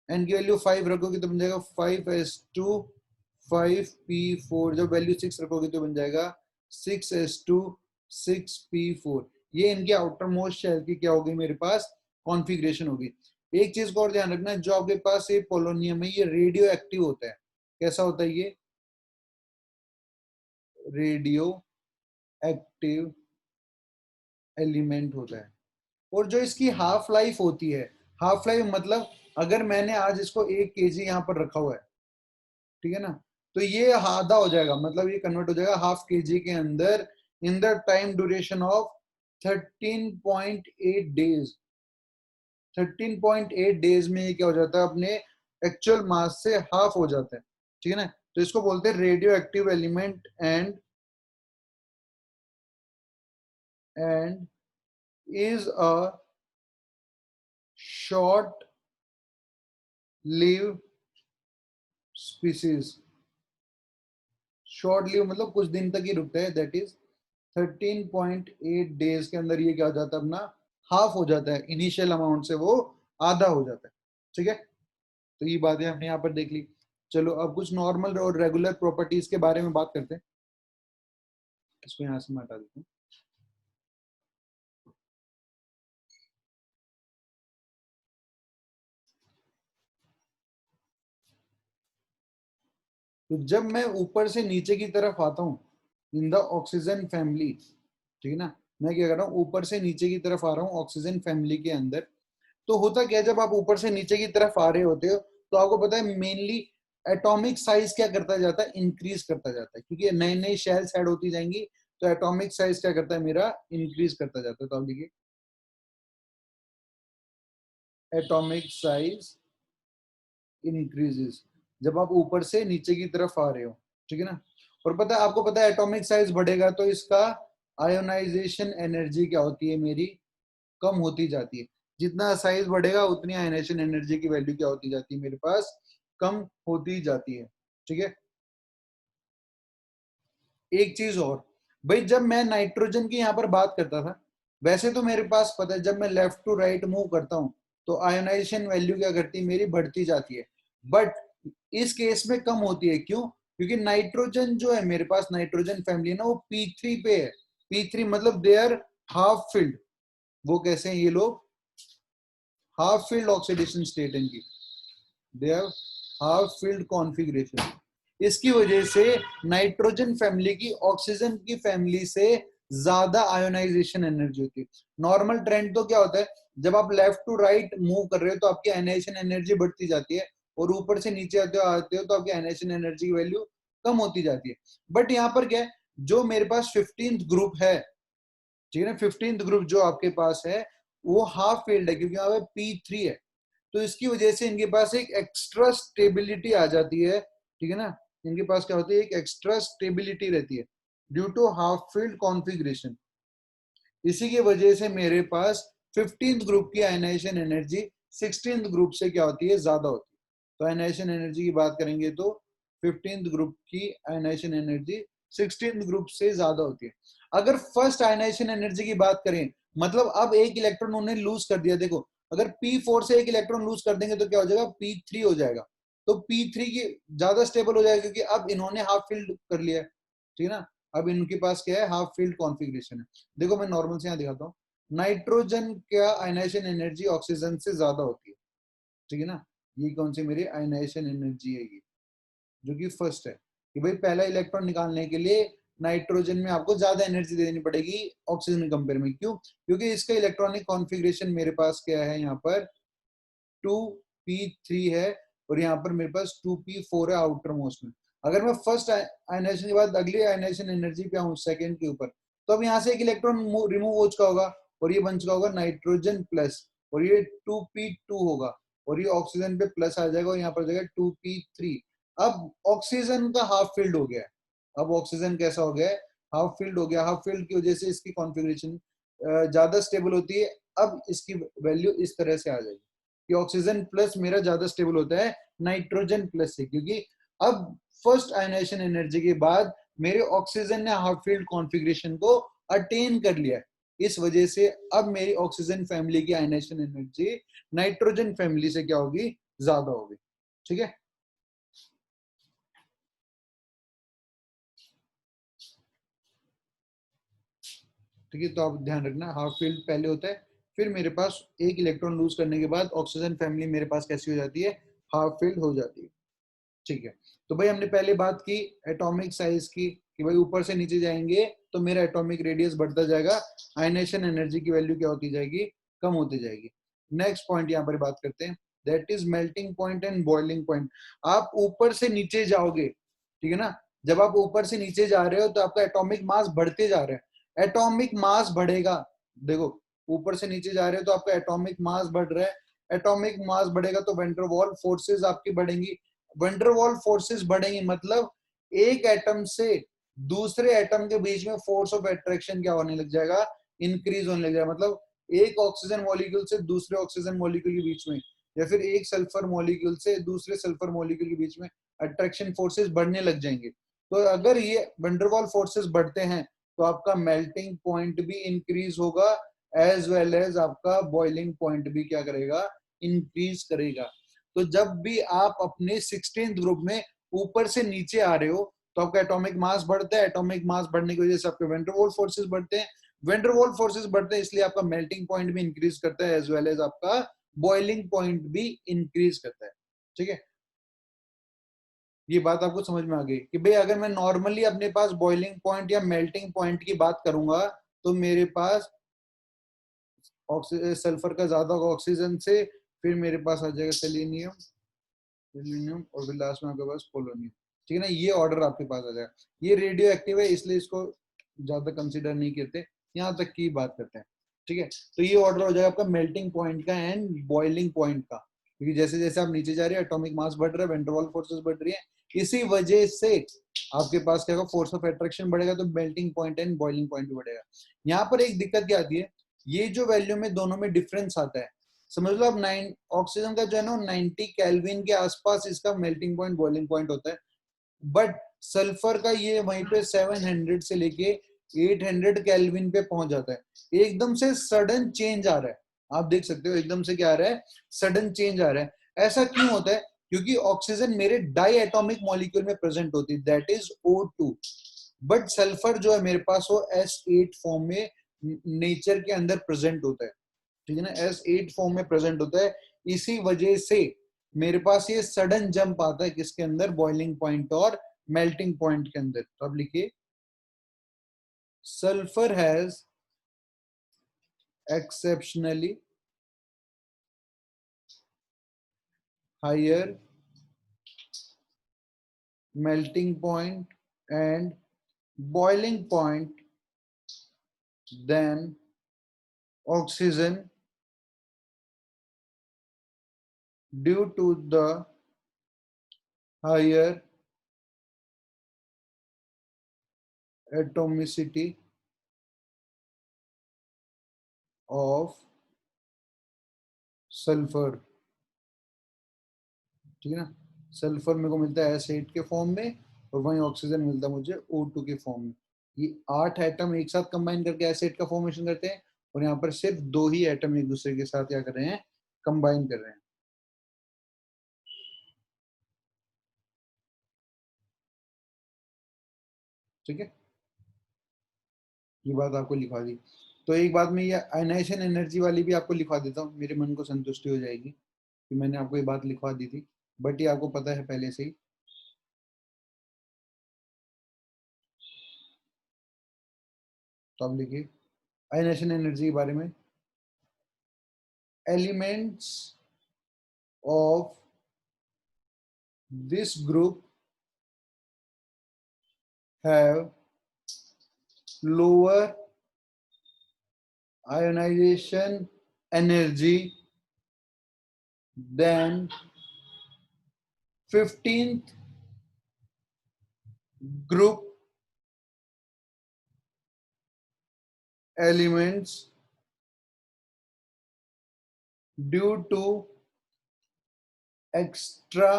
एन की वैल्यू 5 रखोगे तो बन जाएगा 5S2 5P4। जब वैल्यू 6 रखोगे तो बन जाएगा 6S2 6P4। ये इनकी आउटर मोस्ट शेल की क्या होगी मेरे पास, कॉन्फ़िगरेशन होगी। एक चीज को और ध्यान रखना, जो आपके पास ये पोलोनियम है ये रेडियो एक्टिव होता है। कैसा होता है ये, रेडियो एक्टिव एलिमेंट होता है। और जो इसकी हाफ लाइफ होती है, हाफ लाइफ मतलब अगर मैंने आज इसको 1 kg यहाँ पर रखा हुआ है, ठीक है ना, तो ये आधा हो जाएगा, मतलब ये कन्वर्ट हो जाएगा हाफ kg के अंदर in the time duration of 13.8 days. 13.8 days में ये क्या हो जाता है, अपने एक्चुअल मास से हाफ हो जाता है, ठीक है ना। तो इसको बोलते हैं radio active element and is a short live species. Short live मतलब कुछ दिन तक ही रुकता है, दैट इज 13.8 डेज के अंदर ये क्या हो जाता है, अपना हाफ हो जाता है, इनिशियल अमाउंट से वो आधा हो जाता है, ठीक है। तो ये बातें हमने यहाँ पर देख ली। चलो अब कुछ नॉर्मल और रेगुलर प्रॉपर्टीज के बारे में बात करते हैं। इसको यहाँ से मैं हटा देता हूँ। तो जब मैं ऊपर से नीचे की तरफ आता हूँ इन द ऑक्सीजन फैमिली, ठीक है ना, मैं क्या कर रहा हूँ, ऊपर से नीचे की तरफ आ रहा हूँ ऑक्सीजन फैमिली के अंदर। तो होता क्या है, जब आप ऊपर से नीचे की तरफ आ रहे होते हो तो आपको पता है मेनली एटॉमिक साइज क्या करता जाता है, इंक्रीज करता जाता है, क्योंकि नई नई शेल्स ऐड होती जाएंगी, तो एटॉमिक साइज क्या करता है, मेरा इंक्रीज करता जाता है। तो आप देखिए एटॉमिक साइज इंक्रीजेस जब आप ऊपर से नीचे की तरफ आ रहे हो, ठीक है ना। और पता है, आपको पता है एटॉमिक साइज बढ़ेगा तो इसका आयोनाइजेशन एनर्जी क्या होती है, मेरी कम होती जाती है। जितना साइज बढ़ेगा उतनी आयोनाइजेशन एनर्जी की वैल्यू क्या होती जाती है, मेरे पास कम होती जाती है, ठीक है। एक चीज और भाई, जब मैं नाइट्रोजन की यहाँ पर बात करता था, वैसे तो मेरे पास पता है जब मैं लेफ्ट टू राइट मूव करता हूँ तो आयोनाइजेशन वैल्यू क्या करती है, मेरी बढ़ती जाती है। बट इस केस में कम होती है, क्यों? क्योंकि नाइट्रोजन जो है मेरे पास, नाइट्रोजन फैमिली ना, वो P3 पे है। P3 मतलब दे आर हाफ फिल्ड। वो कैसे हैं ये लोग? हाफ फील्ड ऑक्सीडेशन स्टेट इनकी, they have half filled configuration. इसकी वजह से नाइट्रोजन फैमिली की ऑक्सीजन की फैमिली से ज्यादा आयोनाइजेशन एनर्जी होती है। नॉर्मल ट्रेंड तो क्या होता है, जब आप लेफ्ट टू राइट मूव कर रहे हो तो आपकी आयोनाइजेशन एनर्जी बढ़ती जाती है, और ऊपर से नीचे आते हो तो आपकी आयोनाइजेशन एनर्जी की वैल्यू कम होती जाती है। बट यहाँ पर क्या है, जो मेरे पास 15th ग्रुप है, ठीक है ना, 15th ग्रुप जो आपके पास है वो हाफ फील्ड है, क्योंकि यहाँ पे P3 है। तो इसकी वजह से इनके पास एक एक्स्ट्रा स्टेबिलिटी आ जाती है, ठीक है ना। इनके पास क्या होती है, एक एक्स्ट्रा स्टेबिलिटी रहती है due to half filled configuration. इसी की वजह से मेरे पास 15th ग्रुप की आयनाइजेशन एनर्जी 16th ग्रुप से क्या होती है, ज्यादा होती है। तो आयनाइजेशन एनर्जी की बात करेंगे तो 15th ग्रुप की आयनाइजेशन एनर्जी 16th ग्रुप से ज्यादा होती है। अगर फर्स्ट आयनाइजेशन एनर्जी की बात करें, मतलब अब एक इलेक्ट्रॉन उन्हें लूज कर दिया, देखो अगर P4 से एक इलेक्ट्रॉन लूज कर देंगे तो क्या हो जाएगा, P3 हो जाएगा। तो P3 की ज्यादा स्टेबल हो जाएगा, क्योंकि अब इन्होंने हाफ फील्ड कर लिया है, ठीक है ना। अब इनके पास क्या है, हाफ फील्ड कॉन्फ़िगरेशन है। देखो मैं नॉर्मल से यहाँ दिखाता हूँ, नाइट्रोजन का आयनाइजेशन एनर्जी ऑक्सीजन से ज्यादा होती है, ठीक है ना। ये कौन सी मेरी आयनाइजेशन एनर्जी है, ये जो कि फर्स्ट है, कि भाई पहला इलेक्ट्रॉन निकालने के लिए नाइट्रोजन में आपको ज्यादा एनर्जी देनी पड़ेगी ऑक्सीजन के कंपेयर में। क्यों? क्योंकि इसका इलेक्ट्रॉनिक कॉन्फ़िगरेशन मेरे पास क्या है, यहाँ पर 2p3 है, और यहाँ पर मेरे पास 2p4 है आउटर मोस्ट में। अगर मैं फर्स्ट आयनाइजेशन के बाद अगली आयनाइजेशन एनर्जी पे आऊँ सेकंड के ऊपर, तो अब यहाँ से एक इलेक्ट्रॉन रिमूव हो चुका होगा, और ये बन चुका होगा नाइट्रोजन प्लस, और ये 2p2 होगा, और ये ऑक्सीजन पे प्लस आ जाएगा, और यहाँ पर जाएगा 2p3। अब ऑक्सीजन का हाफ फील्ड हो गया है। अब ऑक्सीजन कैसा हो गया है, हाफ फील्ड हो गया। हाफ फील्ड की वजह से इसकी कॉन्फ़िगरेशन ज्यादा स्टेबल होती है। अब इसकी वैल्यू इस तरह से आ जाएगी कि ऑक्सीजन प्लस मेरा ज्यादा स्टेबल होता है नाइट्रोजन प्लस से, क्योंकि अब फर्स्ट आयनाइजेशन एनर्जी के बाद मेरे ऑक्सीजन ने हाफ फील्ड कॉन्फ़िगरेशन को अटेन कर लिया है। इस वजह से अब मेरी ऑक्सीजन फैमिली की आयनाइजेशन एनर्जी नाइट्रोजन फैमिली से क्या होगी, ज्यादा होगी, ठीक है। ठीक है, तो आप ध्यान रखना, हाफ फील्ड पहले होता है, फिर मेरे पास एक इलेक्ट्रॉन लूज करने के बाद ऑक्सीजन फैमिली मेरे पास कैसी हो जाती है, हाफ फील्ड हो जाती है, ठीक है। तो भाई हमने पहले बात की एटॉमिक साइज की, कि भाई ऊपर से नीचे जाएंगे तो मेरा एटॉमिक रेडियस बढ़ता जाएगा, आयनेशन एनर्जी की वैल्यू क्या होती जाएगी, कम होती जाएगी। नेक्स्ट पॉइंट यहाँ पर बात करते हैं, that is melting point and boiling point. आप ऊपर से नीचे जाओगे, ठीक है ना, जब आप ऊपर से नीचे जा रहे हो तो आपका एटॉमिक मास बढ़ते जा रहा है, एटॉमिक मास बढ़ेगा। देखो ऊपर से नीचे जा रहे हो तो आपका एटॉमिक मास बढ़ रहा है, एटॉमिक मास बढ़ेगा तो वेन डेर वाल फोर्सेस आपकी बढ़ेंगी। वेन डेर वाल फोर्सेस बढ़ेंगी मतलब एक एटम से दूसरे एटम के बीच में फोर्स ऑफ अट्रैक्शन क्या होने लग जाएगा, इंक्रीज होने लग जाएगा। मतलब एक ऑक्सीजन मॉलिक्यूल से दूसरे ऑक्सीजन मॉलिक्यूल के बीच में, या फिर एक सल्फर मॉलिक्यूल से दूसरे सल्फर मॉलिक्यूल के बीच में अट्रैक्शन फोर्सेस बढ़ने लग जाएंगे। तो अगर ये वैन डेर वाल फोर्सेस बढ़ते हैं तो आपका मेल्टिंग पॉइंट भी इंक्रीज होगा, एज वेल एज आपका बॉइलिंग पॉइंट भी क्या करेगा, इंक्रीज करेगा। तो जब भी आप अपने 16th ग्रुप में ऊपर से नीचे आ रहे हो तो आपका एटॉमिक मास बढ़ता है, एटॉमिक मास बढ़ने की वजह से आपके वैन डेर वाल फोर्सेस बढ़ते हैं, वैन डेर वाल फोर्सेस बढ़ते हैं इसलिए आपका मेल्टिंग पॉइंट भी इंक्रीज करता है, एज वेल एज आपका बॉइलिंग पॉइंट भी इंक्रीज करता है। ठीक है, ये बात आपको समझ में आ गई कि भाई अगर मैं नॉर्मली अपने पास बॉइलिंग पॉइंट या मेल्टिंग पॉइंट की बात करूंगा तो मेरे पास सल्फर का ज्यादा ऑक्सीजन से, फिर मेरे पास आ जाएगा सेलेनियम, सेलेनियम और फिर लास्ट में आपके पास पोलोनियम। ठीक है ना, ये ऑर्डर आपके पास आ जाएगा। ये रेडियो एक्टिव है इसलिए इसको ज्यादा कंसीडर नहीं करते, यहाँ तक की बात करते हैं। ठीक है, तो ये ऑर्डर हो जाएगा आपका मेल्टिंग पॉइंट का एंड बॉइलिंग पॉइंट का, क्योंकि जैसे जैसे आप नीचे जा रहे हैं एटॉमिक मास बढ़ रहा है, वैन डेर वाल फोर्सेस बढ़ रही है, इसी वजह से आपके पास क्या होगा, फोर्स ऑफ अट्रैक्शन बढ़ेगा तो melting point and boiling point भी बढ़ेगा। यहाँ पर एक दिक्कत क्या आती है, ये जो वैल्यू में दोनों में डिफरेंस आता है, समझ लो अब 9 ऑक्सीजन का जो है ना 90 केल्विन के आसपास इसका मेल्टिंग पॉइंट बॉइलिंग पॉइंट होता है, बट सल्फर का ये वहीं पे 700 से लेके 800 केल्विन पे पहुंच जाता है। एकदम से सडन चेंज आ रहा है, आप देख सकते हो एकदम से क्या आ रहा है, सडन चेंज आ रहा है। ऐसा क्यों होता है, क्योंकि ऑक्सीजन मेरे डाई एटॉमिक मॉलिक्यूल में प्रेजेंट होती है, that is O2, but sulphur जो है मेरे पास वो S8 फॉर्म में नेचर के अंदर प्रेजेंट होता है। ठीक है ना, S8 फॉर्म में प्रेजेंट होता है, इसी वजह से मेरे पास ये सडन जंप आता है किसके अंदर, बॉइलिंग पॉइंट और मेल्टिंग पॉइंट के अंदर। तो अब लिखिए, sulphur has exceptionally higher melting point and boiling point than oxygen due to the higher atomicity of sulfur। ठीक है ना, सल्फर मेरे को मिलता है S8 के फॉर्म में और वहीं ऑक्सीजन मिलता है मुझे O2 के फॉर्म में। ये 8 एटम एक साथ कंबाइन करके एसिड का फॉर्मेशन करते हैं और यहाँ पर सिर्फ 2 ही एटम एक दूसरे के साथ क्या कर रहे हैं, कंबाइन कर रहे हैं। ठीक है, ये बात आपको लिखवा दी। तो एक बात में ये आयनाइजेशन एनर्जी वाली भी आपको लिखवा देता हूँ, मेरे मन को संतुष्टि हो जाएगी कि मैंने आपको ये बात लिखवा दी थी, बट ये आपको पता है पहले से ही। तो आप लिखिए आयनाइजेशन एनर्जी के बारे में, elements of this group have lower ionization energy than 15th group elements due to extra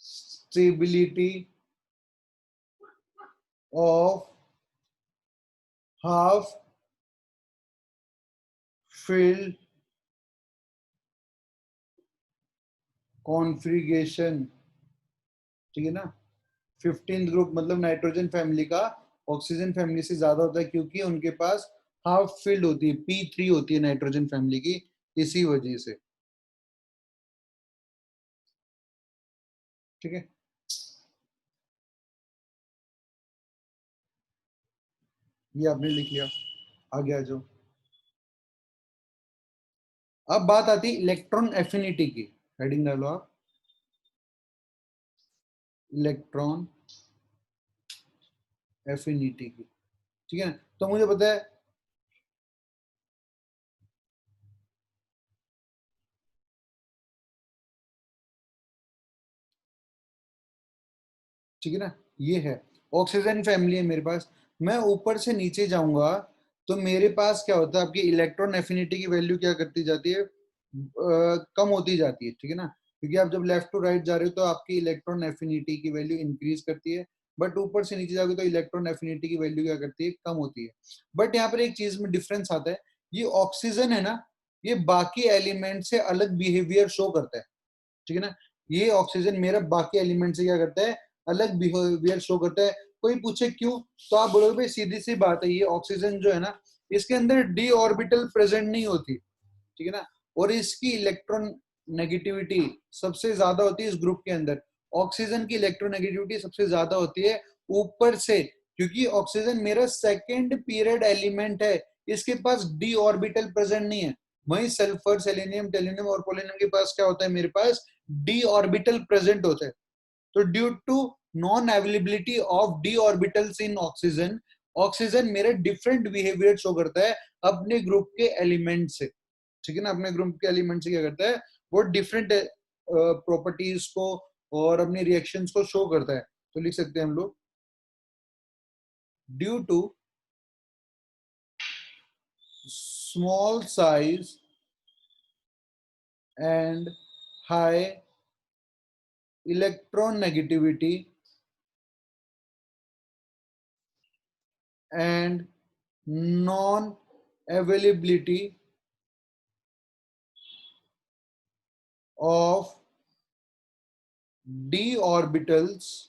stability of half filled configuration। ठीक है ना, 15th ग्रुप मतलब नाइट्रोजन फैमिली का ऑक्सीजन फैमिली से ज्यादा होता है क्योंकि उनके पास हाफ फील्ड होती है, P3 होती है नाइट्रोजन फैमिली की, इसी वजह से। ठीक है, ये आपने लिख लिया, आगे आ जाओ। अब बात आती इलेक्ट्रॉन एफिनिटी की, हेडिंग डालो आप, इलेक्ट्रॉन एफिनिटी की। ठीक है, तो मुझे पता है ठीक है ना, ये है ऑक्सीजन फैमिली है मेरे पास। मैं ऊपर से नीचे जाऊंगा तो मेरे पास क्या होता है, आपकी इलेक्ट्रॉन एफिनिटी की वैल्यू क्या करती जाती है, कम होती जाती है, ठीक है ना, क्योंकि आप जब लेफ्ट टू राइट जा रहे हो तो आपकी इलेक्ट्रॉन एफिनिटी की वैल्यू इंक्रीज करती है, बट ऊपर से नीचे जाओगे तो इलेक्ट्रॉन एफिनिटी की वैल्यू क्या करती है, कम होती है। बट यहाँ पर एक चीज में डिफरेंस आता है, ये ऑक्सीजन है ना, ये बाकी एलिमेंट से अलग बिहेवियर शो करता है, ठीक है ना, ये ऑक्सीजन मेरा बाकी एलिमेंट से क्या करता है, अलग बिहेवियर शो करता है। कोई पूछे क्यों, तो आप बोलोगे भाई सीधी सी बात है, ये ऑक्सीजन जो है ना, इसके अंदर डी ऑर्बिटल प्रेजेंट नहीं होती, ठीक है ना, और इसकी इलेक्ट्रॉन नेगेटिविटी सबसे ज्यादा होती है इस ग्रुप के अंदर। ऑक्सीजन की इलेक्ट्रोनेगेटिविटी सबसे ज्यादा होती है ऊपर से, क्योंकि ऑक्सीजन मेरा सेकेंड पीरियड एलिमेंट है, इसके पास डी ऑर्बिटल प्रेजेंट नहीं है। वहीं सल्फर, सेलेनियम, टेलुनियम और पोलोनियम के पास क्या होता है, मेरे पास डी ऑर्बिटल प्रेजेंट होता है। तो due to non availability of d orbitals in oxygen, oxygen मेरे डिफरेंट बिहेवियर शो करता है अपने ग्रुप के एलिमेंट से, ठीक है ना, अपने ग्रुप के एलिमेंट से क्या करता है, वो डिफरेंट प्रॉपर्टीज को और अपनी रिएक्शंस को शो करता है। तो लिख सकते हैं हम लोग, due to small size and high electronegativity and non-availability of d orbitals,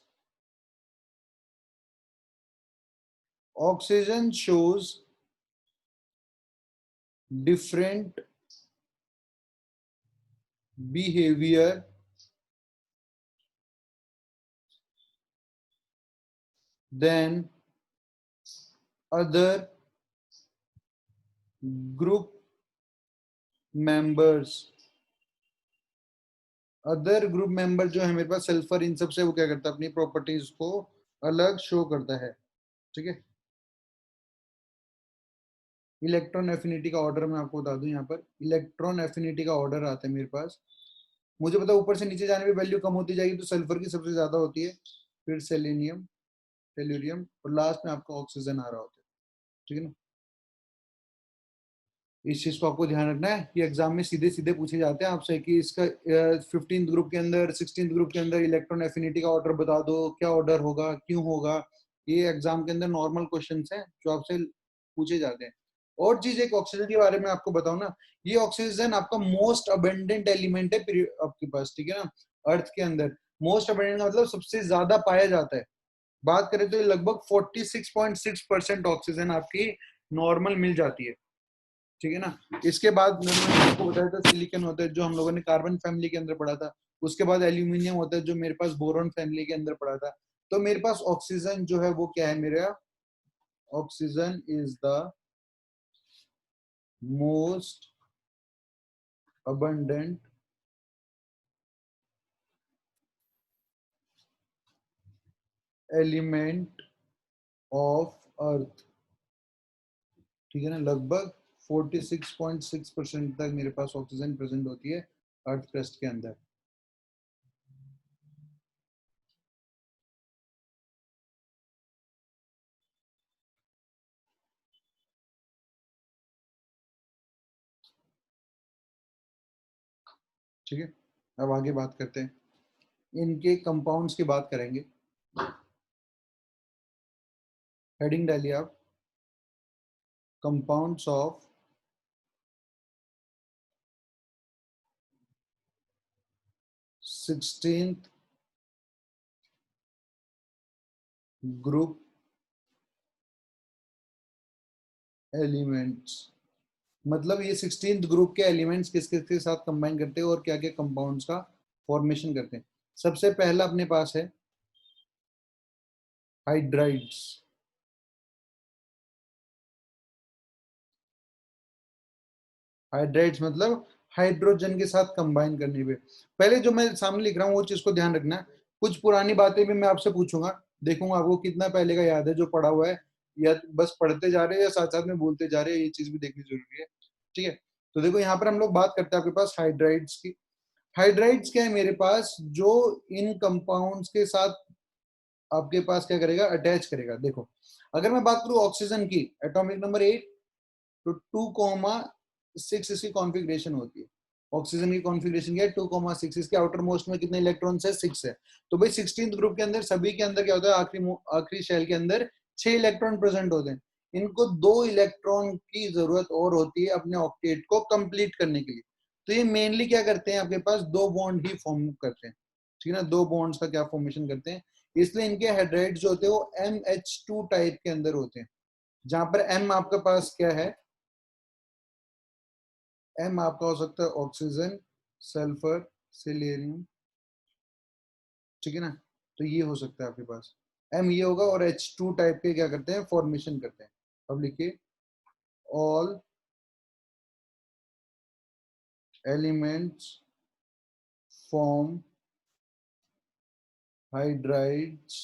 oxygen shows different behavior than other group members। Other group member जो है मेरे पास सल्फर, इन सबसे वो क्या करता है, अपनी प्रॉपर्टीज को अलग शो करता है, ठीक है। इलेक्ट्रॉन एफिनिटी का ऑर्डर मैं आपको बता दूं, यहाँ पर इलेक्ट्रॉन एफिनिटी का ऑर्डर आता है मेरे पास। मुझे पता ऊपर से नीचे जाने में वैल्यू कम होती जाएगी, तो सल्फर की सबसे ज्यादा होती है, फिर सेलेनियम, टेल्यूरियम और लास्ट में आपका ऑक्सीजन आ रहा होता है, ठीक है ना। इस चीज को आपको ध्यान रखना है कि एग्जाम में सीधे सीधे पूछे जाते हैं आपसे कि इसका 15th ग्रुप के अंदर, 16th ग्रुप के अंदर इलेक्ट्रॉन एफिनिटी का ऑर्डर बता दो, क्या ऑर्डर होगा, क्यों होगा। ये एग्जाम के अंदर नॉर्मल क्वेश्चन हैं जो आपसे पूछे जाते हैं। और चीज एक ऑक्सीजन के बारे में आपको बताऊं ना, ये ऑक्सीजन आपका मोस्ट अबेंडेंट एलिमेंट है आपके पास, ठीक है ना, अर्थ के अंदर। मोस्ट अबेंडेंट का मतलब सबसे ज्यादा पाया जाता है। बात करें तो ये लगभग 46.6% ऑक्सीजन आपकी नॉर्मल मिल जाती है, ठीक है ना। इसके बाद मैंने आपको बताया था सिलिकॉन होता है, जो हम लोगों ने कार्बन फैमिली के अंदर पढ़ा था। उसके बाद एल्यूमिनियम होता है, जो मेरे पास बोरॉन फैमिली के अंदर पढ़ा था। तो मेरे पास ऑक्सीजन जो है वो क्या है, मेरा oxygen is the most abundant element of earth, ठीक है ना। लगभग 46.6% तक मेरे पास ऑक्सीजन प्रेजेंट होती है अर्थ क्रस्ट के अंदर। ठीक है, अब आगे बात करते हैं, इनके कंपाउंड्स की बात करेंगे। हेडिंग डालिए आप, compounds of 16th group elements. मतलब ये 16th ग्रुप के एलिमेंट्स किस किस के साथ कंबाइन करते हैं और क्या क्या कंपाउंड्स का फॉर्मेशन करते हैं। सबसे पहला अपने पास है हाइड्राइड्स। हाइड्राइड्स मतलब हाइड्रोजन के साथ कंबाइन करने पे। पहले जो मैं सामने लिख रहा हूँ वो चीज को ध्यान रखना है। कुछ पुरानी बातें भी मैं आपसे पूछूंगा, देखूंगा आपको कितना पहले का याद है जो पढ़ा हुआ है, या बस पढ़ते जा रहे हैं या साथ साथ में बोलते जा रहे हैं, ये चीज भी देखनी जरूरी है, ठीक है। तो देखो यहाँ पर हम लोग बात करते हैं आपके पास हाइड्राइड्स की। हाइड्राइड्स क्या है मेरे पास, जो इन कंपाउंड्स के साथ आपके पास क्या करेगा, अटैच करेगा। देखो अगर मैं बात करूं ऑक्सीजन की, एटॉमिक नंबर 8, तो 2,6 इसकी कॉन्फ़िगरेशन होती है। ऑक्सीजन की कॉन्फ़िगरेशन क्या है, 2,6। इसके आउटर मोस्ट में कितने इलेक्ट्रॉन्स है, 6 है। तो भाई 16th ग्रुप के अंदर सभी के अंदर क्या होता है, आखिरी शेल के अंदर 6 इलेक्ट्रॉन प्रेजेंट होते हैं। इनको 2 इलेक्ट्रॉन की जरूरत और होती है अपने ऑक्टेट को कंप्लीट करने के लिए। तो ये मेनली क्या करते हैं, आपके पास 2 बॉन्ड ही फॉर्म करते हैं, ठीक है ना। 2 बॉन्ड्स का क्या फॉर्मेशन करते हैं, इसलिए इनके हाइड्राइड जो होते हैं वो MH2 टाइप के अंदर होते हैं। जहां पर M आपके पास क्या है, M आपका हो सकता है ऑक्सीजन, सल्फर, सिलेरियम, ठीक है ना। तो ये हो सकता है आपके पास, M ये होगा, और H2 टाइप के क्या करते हैं, फॉर्मेशन करते हैं। अब लिखिए, all elements form hydrides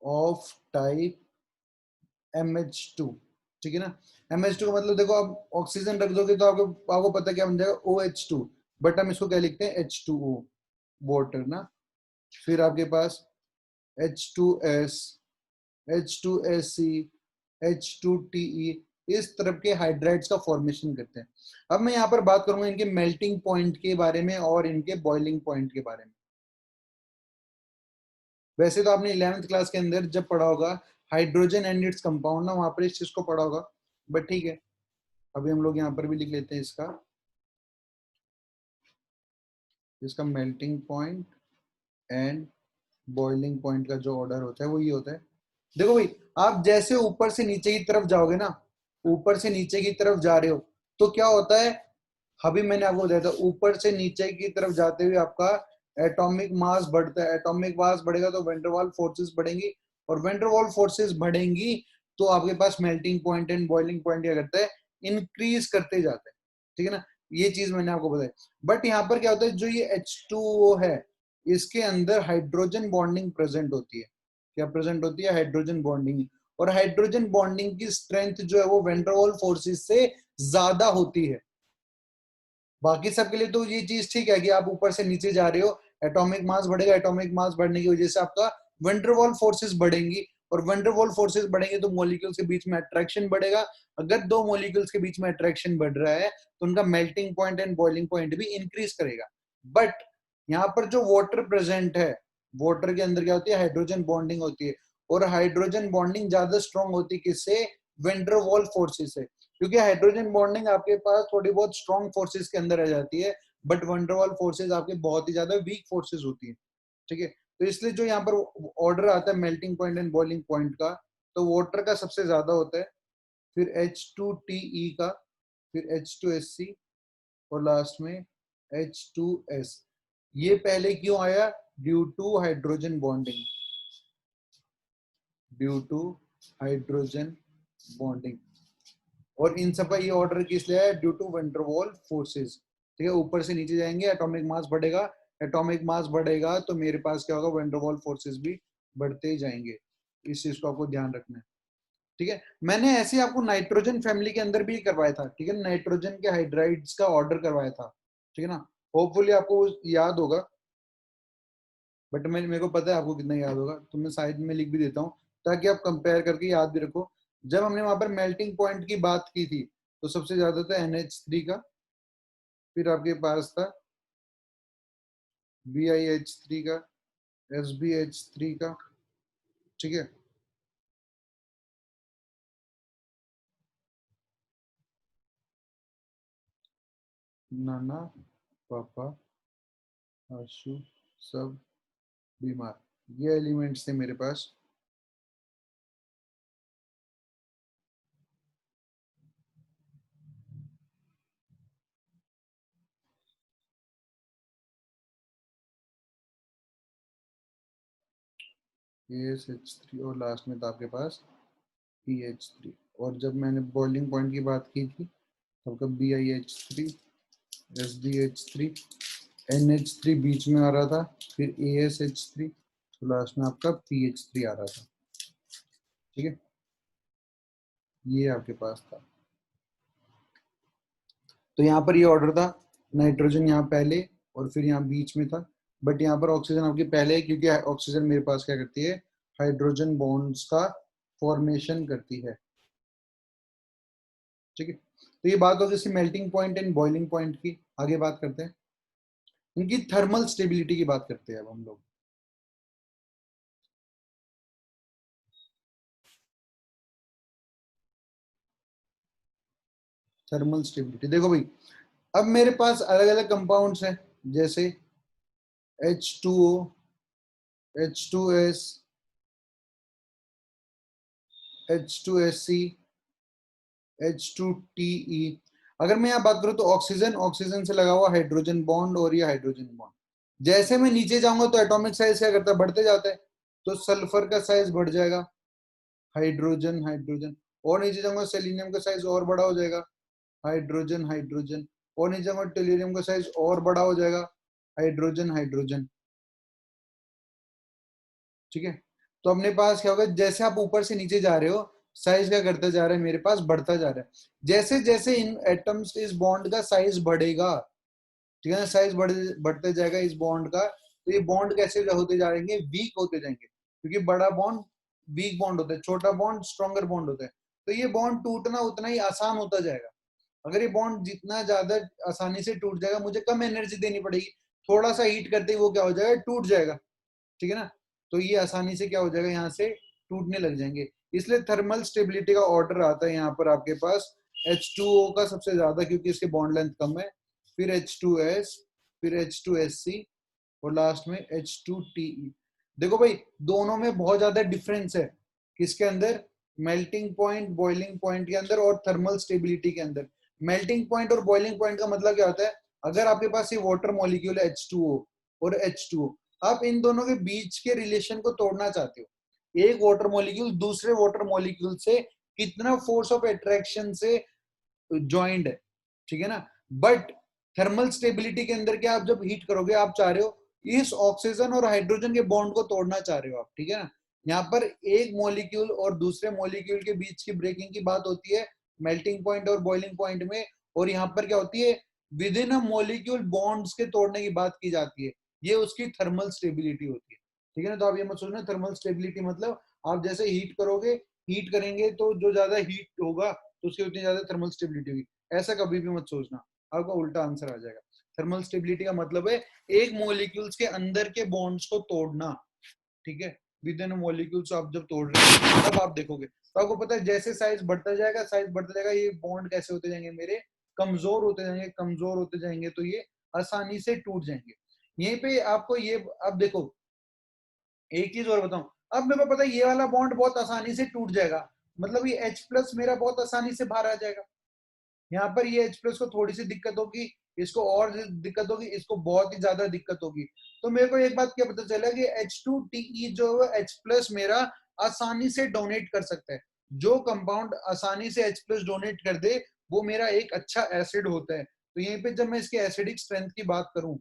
of type MH2, ठीक है ना। MH2 का मतलब देखो, आप ऑक्सीजन रख दोगे तो आपको आपको पता क्या बन जाएगा, OH2, बट हम इसको क्या लिखते हैं, H2O, वाटर ना। फिर आपके पास H2S, H2SC, H2TE, इस तरह के हाइड्राइड्स का फॉर्मेशन करते हैं। अब मैं यहाँ पर बात करूंगा इनके मेल्टिंग पॉइंट के बारे में और इनके बॉइलिंग पॉइंट के बारे में। वैसे तो आपने 11th क्लास के अंदर जब पढ़ा होगा हाइड्रोजन एंड इट्स कंपाउंड ना, वहां पर इस चीज को पढ़ा होगा, बट ठीक है, अभी हम लोग यहाँ पर भी लिख लेते हैं इसका इसका melting point and boiling point का जो ऑर्डर होता है वो ये होता है। देखो भाई, आप जैसे ऊपर से नीचे की तरफ जाओगे ना, ऊपर से नीचे की तरफ जा रहे हो, तो क्या होता है, अभी मैंने आपको बताया था, ऊपर से नीचे की तरफ जाते हुए आपका एटॉमिक मास बढ़ता है। एटॉमिक मास बढ़ेगा तो वेंडरवाल फोर्सेस बढ़ेंगी, और वेंडरवाल फोर्सेस बढ़ेंगी तो आपके पास melting point and boiling point क्या करता है, इंक्रीज करते जाता है, ठीक है ना। ये चीज मैंने आपको बताई। बट यहाँ पर क्या होता है, जो ये H2O है, इसके अंदर हाइड्रोजन बॉन्डिंग प्रेजेंट होती है। क्या प्रेजेंट होती है, हाइड्रोजन बॉन्डिंग। और हाइड्रोजन बॉन्डिंग की स्ट्रेंथ जो है वो वेंडरवाल फोर्सेस से ज्यादा होती है। बाकी सबके लिए तो ये चीज ठीक है कि आप ऊपर से नीचे जा रहे हो, एटॉमिक मास बढ़ेगा, एटॉमिक मास बढ़ने की वजह से आपका वेंडरवॉल फोर्सेस बढ़ेंगी, और वेंडरवॉल फोर्सेस बढ़ेंगे तो मॉलिक्यूल्स के बीच में अट्रैक्शन बढ़ेगा। अगर 2 मॉलिक्यूल्स के बीच में अट्रैक्शन बढ़ रहा है तो उनका melting point and boiling point भी इंक्रीज करेगा। बट यहाँ पर जो वाटर प्रेजेंट है, वाटर के अंदर क्या होती है, हाइड्रोजन बॉन्डिंग होती है, और हाइड्रोजन बॉन्डिंग ज्यादा स्ट्रॉन्ग होती है किससे, वेंडरवॉल फोर्सेस से। क्योंकि हाइड्रोजन बॉन्डिंग आपके पास थोड़ी बहुत स्ट्रॉन्ग फोर्सेस के अंदर आ जाती है, बट वंडरवॉल फोर्सेस आपके बहुत ही ज्यादा वीक फोर्सेस होती है, ठीक है। तो इसलिए जो यहाँ पर ऑर्डर आता है melting point and boiling point का, तो वाटर का सबसे ज्यादा होता है, फिर H2TE का, फिर H2SC, और लास्ट में H2S। ये पहले क्यों आया, due to hydrogen bonding, due to hydrogen bonding. और इन सब का ये ऑर्डर किस लिए है, ड्यू टू वेंडरवॉल फोर्सेस, ठीक है। ऊपर से नीचे जाएंगे, एटॉमिक मास बढ़ेगा, एटॉमिक मास बढ़ेगा तो मेरे पास क्या होगा, वेंडरवॉल फोर्सेस भी बढ़ते जाएंगे। इस चीज को आपको ध्यान रखना है, ठीक है। मैंने ऐसे आपको नाइट्रोजन फैमिली के अंदर भी करवाया था, ठीक है, नाइट्रोजन के हाइड्राइड्स का ऑर्डर करवाया था, ठीक है ना। होपफुली आपको याद होगा, बट मेरे को पता है आपको कितना याद होगा, तो मैं साइड में लिख भी देता हूँ ताकि आप कंपेयर करके याद भी रखो। जब हमने वहां पर मेल्टिंग पॉइंट की बात की थी तो सबसे ज्यादा था NH3 का, फिर आपके पास था BiH3 का, SbH3 का, ठीक है। नाना, पापा, आशु, सब बीमार, ये एलिमेंट्स थे मेरे पास। ASH3, और लास्ट में था आपके पास PH3। और जब मैंने बॉइलिंग पॉइंट की बात की थी तो आपका BiH3, SbH3, NH3 बीच में आ रहा था, फिर ASH3, तो लास्ट में आपका PH3 आ रहा था, ठीक है। ये आपके पास था। तो यहाँ पर ये ऑर्डर था, नाइट्रोजन यहाँ पहले और फिर यहाँ बीच में था, बट यहाँ पर ऑक्सीजन आपकी पहले है, क्योंकि ऑक्सीजन मेरे पास क्या करती है, हाइड्रोजन बॉन्ड्स का फॉर्मेशन करती है। ठीक है, तो ये बात होगी इसकी melting point and boiling point की। आगे बात करते हैं, इनकी थर्मल स्टेबिलिटी की बात करते हैं अब हम लोग। थर्मल स्टेबिलिटी देखो भाई, अब मेरे पास अलग अलग कंपाउंड्स हैं, जैसे H2O, H2S, H2SC, H2TE। अगर मैं यहाँ बात करूँ तो ऑक्सीजन, ऑक्सीजन से लगा हुआ हाइड्रोजन बॉन्ड और ये हाइड्रोजन बॉन्ड। जैसे मैं नीचे जाऊंगा तो एटॉमिक साइज क्या करता है, बढ़ते जाता है। तो सल्फर का साइज बढ़ जाएगा, हाइड्रोजन हाइड्रोजन। और नीचे जाऊंगा सेलिनियम का साइज और बड़ा हो जाएगा, हाइड्रोजन हाइड्रोजन। और नीचे जाऊंगा टेलियम का साइज और बड़ा हो जाएगा, हाइड्रोजन हाइड्रोजन। ठीक है, तो अपने पास क्या होगा, जैसे आप ऊपर से नीचे जा रहे हो साइज क्या करता जा रहा है, मेरे पास बढ़ता जा रहा है। जैसे जैसे इन एटम्स इस बॉन्ड का साइज बढ़ेगा, ठीक है ना, साइज बढ़ते जाएगा इस बॉन्ड का, तो ये बॉन्ड कैसे होते जाएंगे, वीक होते जाएंगे। क्योंकि बड़ा बॉन्ड वीक बॉन्ड होता है, छोटा बॉन्ड स्ट्रॉन्गर बॉन्ड होता है। तो ये बॉन्ड टूटना उतना ही आसान होता जाएगा। अगर ये बॉन्ड जितना ज्यादा आसानी से टूट जाएगा, मुझे कम एनर्जी देनी पड़ेगी, थोड़ा सा हीट करते ही वो क्या हो जाएगा, टूट जाएगा। ठीक है ना, तो ये आसानी से क्या हो जाएगा, यहाँ से टूटने लग जाएंगे। इसलिए थर्मल स्टेबिलिटी का ऑर्डर आता है यहाँ पर आपके पास H2O का सबसे ज्यादा, क्योंकि इसके बॉन्ड लेंथ कम है, फिर H2S, फिर H2SC, और लास्ट में H2TE। देखो भाई, दोनों में बहुत ज्यादा डिफरेंस है, किसके अंदर, मेल्टिंग पॉइंट बॉइलिंग पॉइंट के अंदर और थर्मल स्टेबिलिटी के अंदर। मेल्टिंग पॉइंट और बॉइलिंग पॉइंट का मतलब क्या होता है, अगर आपके पास ये वाटर मॉलिक्यूल है H2O और H2O, आप इन दोनों के बीच के रिलेशन को तोड़ना चाहते हो। एक वाटर मॉलिक्यूल दूसरे वाटर मॉलिक्यूल से कितना फोर्स ऑफ अट्रैक्शन से ज्वाइंट है, ठीक है ना। बट थर्मल स्टेबिलिटी के अंदर क्या, आप जब हीट करोगे, आप चाह रहे हो इस ऑक्सीजन और हाइड्रोजन के बॉन्ड को तोड़ना चाह रहे हो आप, ठीक है ना। यहाँ पर एक मॉलिक्यूल और दूसरे मॉलिक्यूल के बीच की ब्रेकिंग की बात होती है मेल्टिंग पॉइंट और बॉइलिंग पॉइंट में। और यहाँ पर क्या होती है, with in a molecule bonds के तोड़ने की बात की जाती है, ये उसकी थर्मल स्टेबिलिटी होती है। ठीक है ना, तो आप ये मत सोचना थर्मल स्टेबिलिटी मतलब आप जैसे हीट करोगे, हीट करेंगे तो जो ज्यादा हीट होगा तो उसकी उतनी ज्यादा थर्मल स्टेबिलिटी होगी, ऐसा कभी भी मत सोचना, आपका उल्टा आंसर आ जाएगा। थर्मल स्टेबिलिटी का मतलब है एक मॉलिक्यूल्स के अंदर के बॉन्ड्स को तोड़ना, ठीक है। विद इन मॉलिक्यूल्स आप जब तोड़ रहे हैं तब आप देखोगे, तो आपको पता है जैसे साइज बढ़ता जाएगा, साइज बढ़ता जाएगा, ये बॉन्ड कैसे होते जाएंगे मेरे, कमजोर होते जाएंगे, कमजोर होते जाएंगे, तो ये आसानी से टूट जाएंगे। यहीं पे आपको ये, अब देखो एक चीज और बताऊं, अब मेरे को पता है ये वाला बॉन्ड बहुत आसानी से टूट जाएगा, मतलब ये H प्लस मेरा बहुत आसानी से बाहर आ जाएगा। यहाँ पर ये H प्लस को थोड़ी सी दिक्कत होगी, इसको और दिक्कत होगी, इसको बहुत ही ज्यादा दिक्कत होगी। तो मेरे को एक बात क्या पता चला कि H2TE जो है H प्लस मेरा आसानी से डोनेट कर सकता है। जो कंपाउंड आसानी से H प्लस डोनेट कर दे वो मेरा एक अच्छा एसिड होता है। तो यहीं पे जब मैं इसकी एसिडिक स्ट्रेंथ की बात करूं,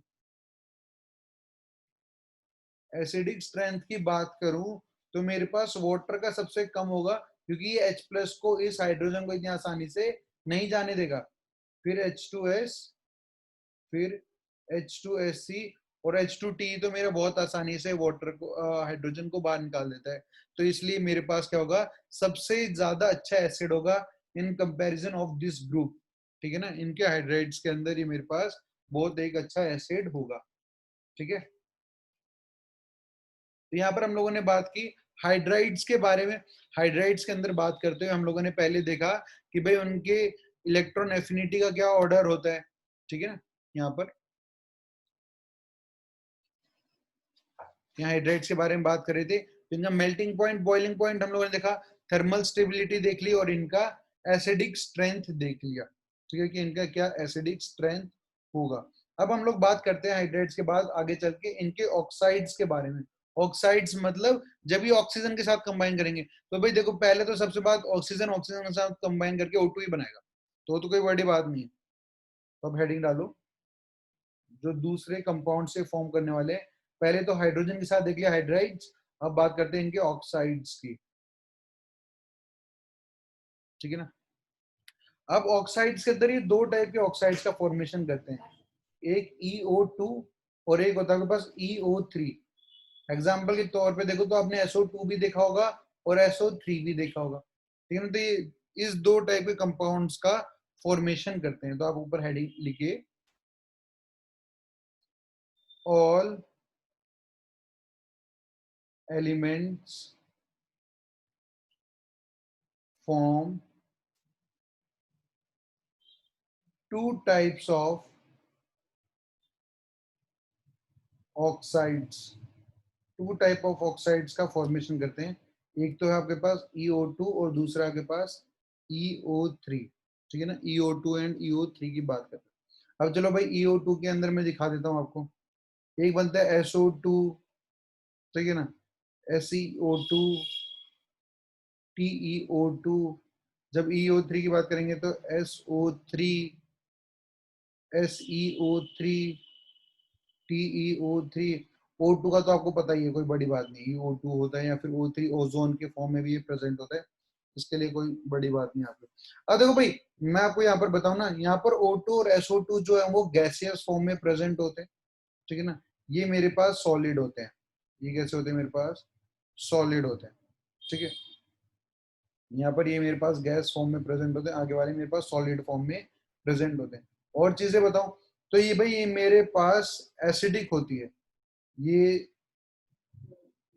एसिडिक स्ट्रेंथ की बात करूं, तो मेरे पास वाटर का सबसे कम होगा, क्योंकि ये H प्लस को, इस हाइड्रोजन को इतनी आसानी से नहीं जाने देगा। फिर H2S, फिर H2SC, और H2T तो मेरा बहुत आसानी से वाटर को, हाइड्रोजन को बाहर निकाल देता है। तो इसलिए मेरे पास क्या होगा, सबसे ज्यादा अच्छा एसिड होगा in comparison of this group. ठीक है ना, इनके हाइड्राइड्स के अंदर ये मेरे पास बहुत एक अच्छा एसिड होगा। ठीक है, तो यहाँ पर हम लोगों ने बात की हाइड्राइड्स के बारे में। हाइड्राइड्स के अंदर बात करते हुए हम लोगों ने पहले देखा कि भाई उनके इलेक्ट्रॉन एफिनिटी का क्या ऑर्डर होता है। ठीक है ना, यहाँ पर यहाँ हाइड्राइड्स के बारे में बात कर रहे थे, तो इनका मेल्टिंग पॉइंट बॉइलिंग पॉइंट हम लोगों ने देखा, थर्मल स्टेबिलिटी देख ली, और इनका एसिडिक स्ट्रेंथ देख लिया। ठीक है, कि इनका क्या एसिडिक स्ट्रेंथ होगा। अब हम लोग बात करते हैं हाइड्राइड्स के बाद आगे चल के इनके ऑक्साइड्स के बारे में। ऑक्साइड्स मतलब जब ये ऑक्सीजन के साथ कंबाइन करेंगे, तो भाई देखो पहले तो सबसे बात ऑक्सीजन ऑक्सीजन के साथ कंबाइन करके O2 ही बनाएगा, तो कोई बड़ी बात नहीं है। तो अब हेडिंग डालो, जो दूसरे कंपाउंड से फॉर्म करने वाले हैं। पहले तो हाइड्रोजन के साथ देख लिया हाइड्राइड्स, अब बात करते हैं इनके ऑक्साइड्स की। ठीक है ना, अब ऑक्साइड्स के अंदर ये दो टाइप के ऑक्साइड्स का फॉर्मेशन करते हैं, एक EO2 और एक होता है आपके पास EO3। एग्जाम्पल के तौर पे देखो तो आपने SO2 भी देखा होगा और SO3 भी देखा होगा, ठीक है ना। तो ये इस दो टाइप के कंपाउंड्स का फॉर्मेशन करते हैं। तो आप ऊपर हेडिंग लिखिए, all elements form two types of oxides, two type of oxides का फॉर्मेशन करते हैं। एक तो है आपके पास EO2 और दूसरा आपके पास EO3, ठीक है ना। EO2 एंड EO3 की बात करते हैं। अब चलो भाई EO2 के अंदर मैं दिखा देता हूँ आपको। एक बनता है SO2, ठीक है ना, SeO2, TeO2। जब EO3 की बात करेंगे तो SO3, SeO3, TeO3। O2 का तो आपको पता ही है, कोई बड़ी बात नहीं, O2 होता है, या फिर O3 ओजोन के फॉर्म में भी ये प्रेजेंट होता है, इसके लिए कोई बड़ी बात नहीं आपको। अब देखो भाई, मैं आपको यहाँ पर बताऊं ना, यहाँ पर O2 और SO2 जो है वो गैसियस फॉर्म में प्रेजेंट होते हैं, ठीक है ना। ये मेरे पास सॉलिड होते हैं, ये कैसे होते हैं मेरे पास, सॉलिड होते हैं, ठीक है। यहाँ पर ये मेरे पास गैस फॉर्म में प्रेजेंट होते हैं, आगे वाले मेरे पास सॉलिड फॉर्म में प्रेजेंट होते हैं। और चीजें बताऊं तो ये भाई ये मेरे पास एसिडिक होती है, ये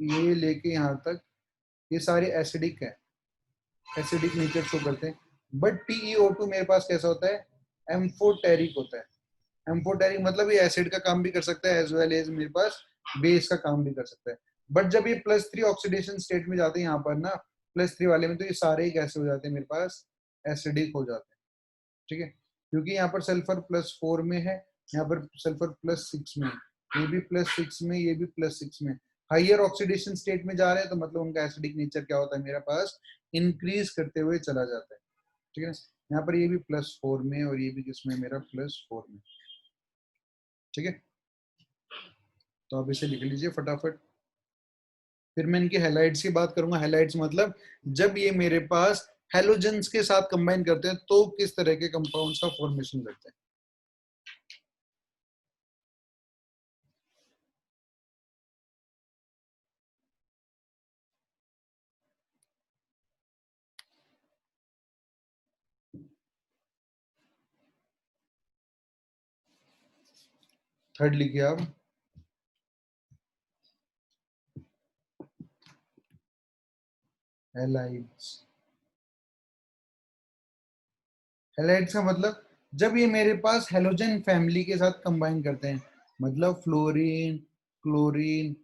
ये लेके यहाँ तक ये सारे एसिडिक है, एसिडिक नेचर शो करते हैं। बट TeO2 मेरे पास कैसा होता है, एम्फोटेरिक होता है। एम्फोटेरिक मतलब ये एसिड का काम भी कर सकता है एज वेल एज मेरे पास बेस का काम भी कर सकता है। बट जब ये +3 ऑक्सीडेशन स्टेट में जाते हैं यहाँ पर ना, +3 वाले में, तो ये सारे ही कैसे हो जाते हैं मेरे पास, एसिडिक हो जाते हैं, ठीक है। क्योंकि यहाँ पर सल्फर +4 में है, यहाँ पर सल्फर +6 में, ये भी +6 में, ये भी +6 में। हाइयर ऑक्सीडेशन स्टेट में जा रहे हैं तो मतलब उनका एसिडिक नेचर क्या होता है मेरे पास, इंक्रीज करते हुए चला जाता है, ठीक है। यहाँ पर ये भी +4 में और ये भी किसमें, मेरा +4 में, ठीक है। तो आप इसे लिख लीजिए फटाफट। फिर मैं इनके हेलाइड्स की बात करूंगा। हेलाइड्स मतलब जब ये मेरे पास हेलोजेंस के साथ कंबाइन करते हैं तो किस तरह के कंपाउंड्स का फॉर्मेशन करते हैं। थर्ड लिखिए आप, हेलाइड्स। हेलाइड्स का मतलब जब ये मेरे पास हेलोजन फैमिली के साथ कंबाइन करते हैं, मतलब फ्लोरीन, क्लोरीन,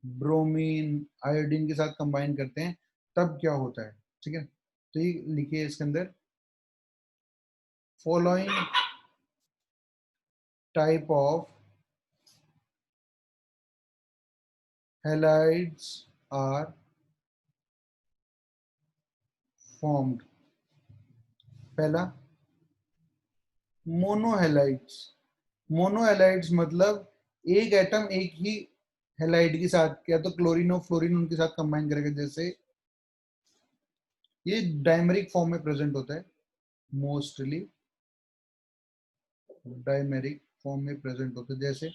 ब्रोमीन, आयोडीन के साथ कंबाइन करते हैं, तब क्या होता है, ठीक है। तो ये लिखिए इसके अंदर, following type of halides are formed. पहला, मोनोहेलाइड्स। मोनोहेलाइड्स मतलब एक एटम एक ही हेलाइड के साथ, या तो क्लोरीन और फ्लोरीन उनके साथ कंबाइन करेगा, जैसे ये डाइमेरिक फॉर्म में प्रेजेंट होता है, मोस्टली डाइमेरिक फॉर्म में प्रेजेंट होता है। जैसे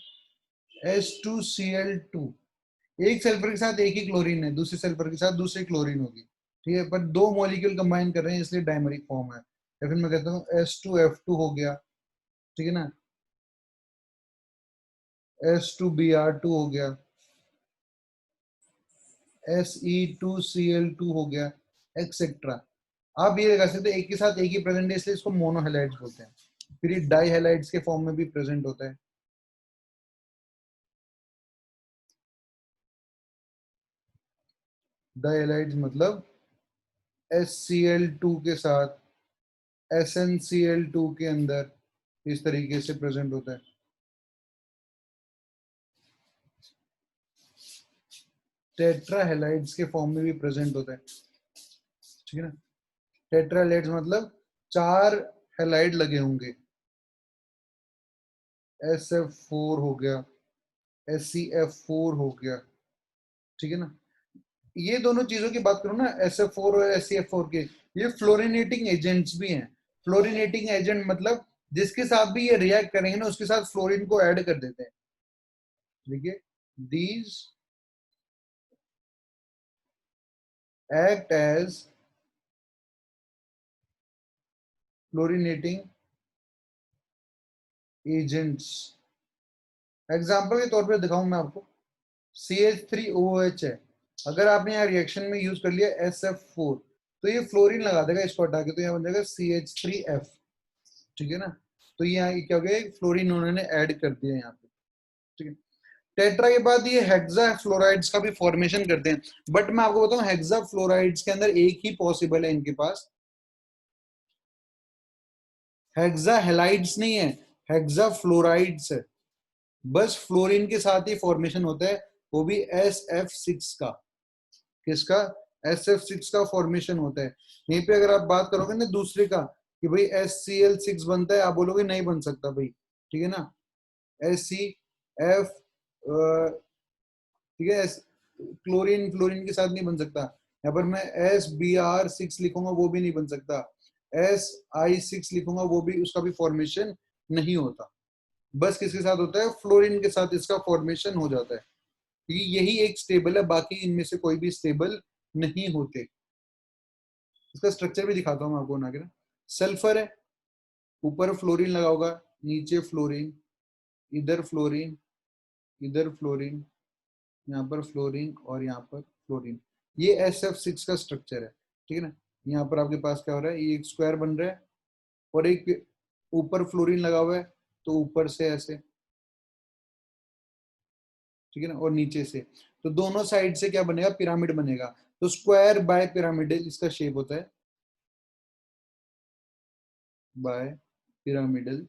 H2Cl2, एक सल्फर के साथ एक ही क्लोरीन है, दूसरे सल्फर के साथ दूसरी क्लोरीन होगी, ठीक है, पर दो मॉलिक्यूल कंबाइन कर रहे हैं इसलिए डाइमेरिक फॉर्म है। या फिर मैं कहता हूँ H2F2 हो गया, ठीक है ना, H2Br2 हो गया, Se2Cl2 हो गया, एक्सेट्रा। आप ये लगा सकते हैं एक के साथ एक ही प्रेजेंट है इसलिए इसको मोनोहेलाइड्स बोलते हैं। फिर ये डाईहेलाइड्स के फॉर्म में भी प्रेजेंट होता है। डाईहेलाइड्स मतलब HCl2 के साथ SnCl2 के अंदर इस तरीके से प्रेजेंट होता है। टेट्राहेलाइड्स के फॉर्म में भी प्रेजेंट होता है, ठीक है ना। टेट्राहेलाइड्स मतलब 4 हेलाइड लगे होंगे, SF4 हो गया, SCF4 हो गया, ठीक है ना। ये दोनों चीजों की बात करूं ना, SF4 और SCF4 के, ये फ्लोरिनेटिंग एजेंट्स भी हैं। फ्लोरिनेटिंग एजेंट मतलब जिसके साथ भी ये रिएक्ट करेंगे ना उसके साथ फ्लोरीन को ऐड कर देते हैं, ठीक है। These act as fluorinating agents। Example के तौर पे दिखाऊं मैं आपको, CH3OH है, अगर आपने यहाँ रिएक्शन में यूज कर लिया SF4, तो ये फ्लोरीन लगा देगा इसको हटा के, तो यहाँ बन जाएगा CH3F। ठीक है ना, तो यहाँ क्या हो गया, फ्लोरीन उन्होंने ऐड कर दिया यहाँ पे। ठीक है, टेट्रा के बाद ये हेक्सा फ्लोराइड्स का भी फॉर्मेशन करते हैं, बट मैं आपको बताऊं हेक्सा फ्लोराइड्स के अंदर एक ही पॉसिबल है इनके पास, हेक्सा हेलाइड्स नहीं है, हेक्सा फ्लोराइड्स है, बस फ्लोरीन के साथ ही फॉर्मेशन होता है, वो भी SF6 का। किसका? SF6 का फॉर्मेशन होता है। यहीं पे अगर आप बात करोगे ना दूसरे का कि भाई HCl6 बनता है, आप बोलोगे नहीं बन सकता भाई, ठीक है ना, HCF, ठीक है, क्लोरीन फ्लोरीन के साथ नहीं बन सकता। यहाँ पर मैं SBr6 लिखूंगा वो भी नहीं बन सकता, Si6 लिखूंगा वो भी, उसका भी फॉर्मेशन नहीं होता। बस किसके साथ होता है? फ्लोरीन के साथ इसका फॉर्मेशन हो जाता है। यही एक स्टेबल है, बाकी इनमें से कोई भी स्टेबल नहीं होते। इसका स्ट्रक्चर भी दिखाता हूँ मैं आपको ना। सल्फर है, ऊपर फ्लोरीन लगा होगा, नीचे फ्लोरीन, इधर फ्लोरीन, इधर फ्लोरीन, यहाँ पर फ्लोरीन और यहाँ पर फ्लोरीन। ये SF6 का स्ट्रक्चर है। ठीक है ना, यहाँ पर आपके पास क्या हो रहा है, ये एक स्क्वायर बन रहा है और एक ऊपर फ्लोरीन लगा हुआ है, तो ऊपर से ऐसे, ठीक है ना, और नीचे से, तो दोनों साइड से क्या बनेगा, पिरामिड बनेगा। तो स्क्वायर बाय पिरामिडल इसका शेप होता है, बाय पिरामिडल,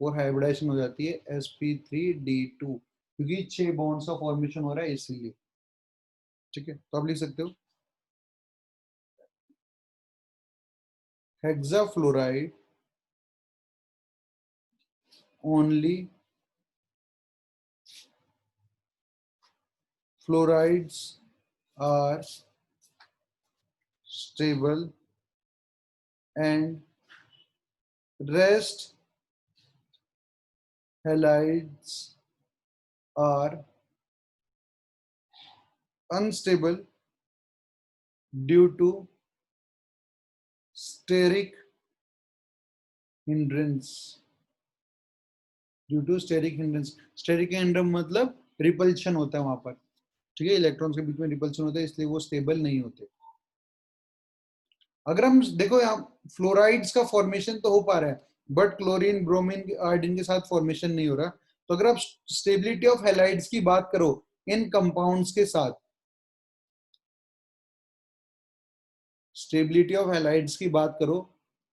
और हाइब्रिडाइजेशन हो जाती है sp3d2, क्योंकि 6 बॉन्ड्स का फॉर्मेशन हो रहा है इसीलिए। ठीक है, तो आप लिख सकते हो hexafluoride only fluorides are stable and rest halides are unstable due to steric hindrance। Due to steric hindrance, steric hindrance मतलब रिपल्शन होता है वहां पर। ठीक है, इलेक्ट्रॉन्स के बीच में रिपल्शन होता है, इसलिए वो स्टेबल नहीं होते। अगर हम देखो यहाँ फ्लोराइड्स का फॉर्मेशन तो हो पा रहा है, बट क्लोरीन ब्रोमीन आयोडीन के साथ फॉर्मेशन नहीं हो रहा। तो अगर आप स्टेबिलिटी ऑफ हैलाइड्स की बात करो इन कंपाउंड्स के साथ, स्टेबिलिटी ऑफ हैलाइड्स की बात करो,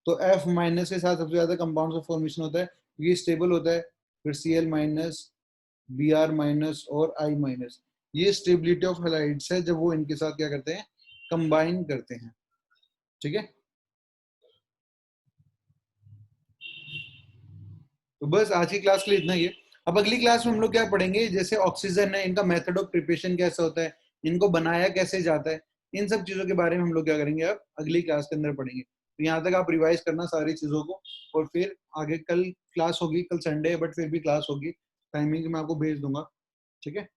तो F माइनस के साथ सबसे ज्यादा कंपाउंड का फॉर्मेशन होता है, ये स्टेबल होता है, फिर Cl माइनस, Br माइनस और I माइनस। ये स्टेबिलिटी ऑफ हैलाइड्स है जब वो इनके साथ क्या करते हैं, कंबाइन करते हैं। ठीक है, तो बस आज की क्लास के लिए इतना ही है। अब अगली क्लास में हम लोग क्या पढ़ेंगे, जैसे ऑक्सीजन है, इनका मेथड ऑफ प्रिपरेशन कैसा होता है, इनको बनाया कैसे जाता है, इन सब चीजों के बारे में हम लोग क्या करेंगे अब अगली क्लास के अंदर पढ़ेंगे। तो यहाँ तक आप रिवाइज करना सारी चीजों को, और फिर आगे कल क्लास होगी, कल संडे है बट फिर भी क्लास होगी, टाइमिंग मैं आपको भेज दूंगा। ठीक है।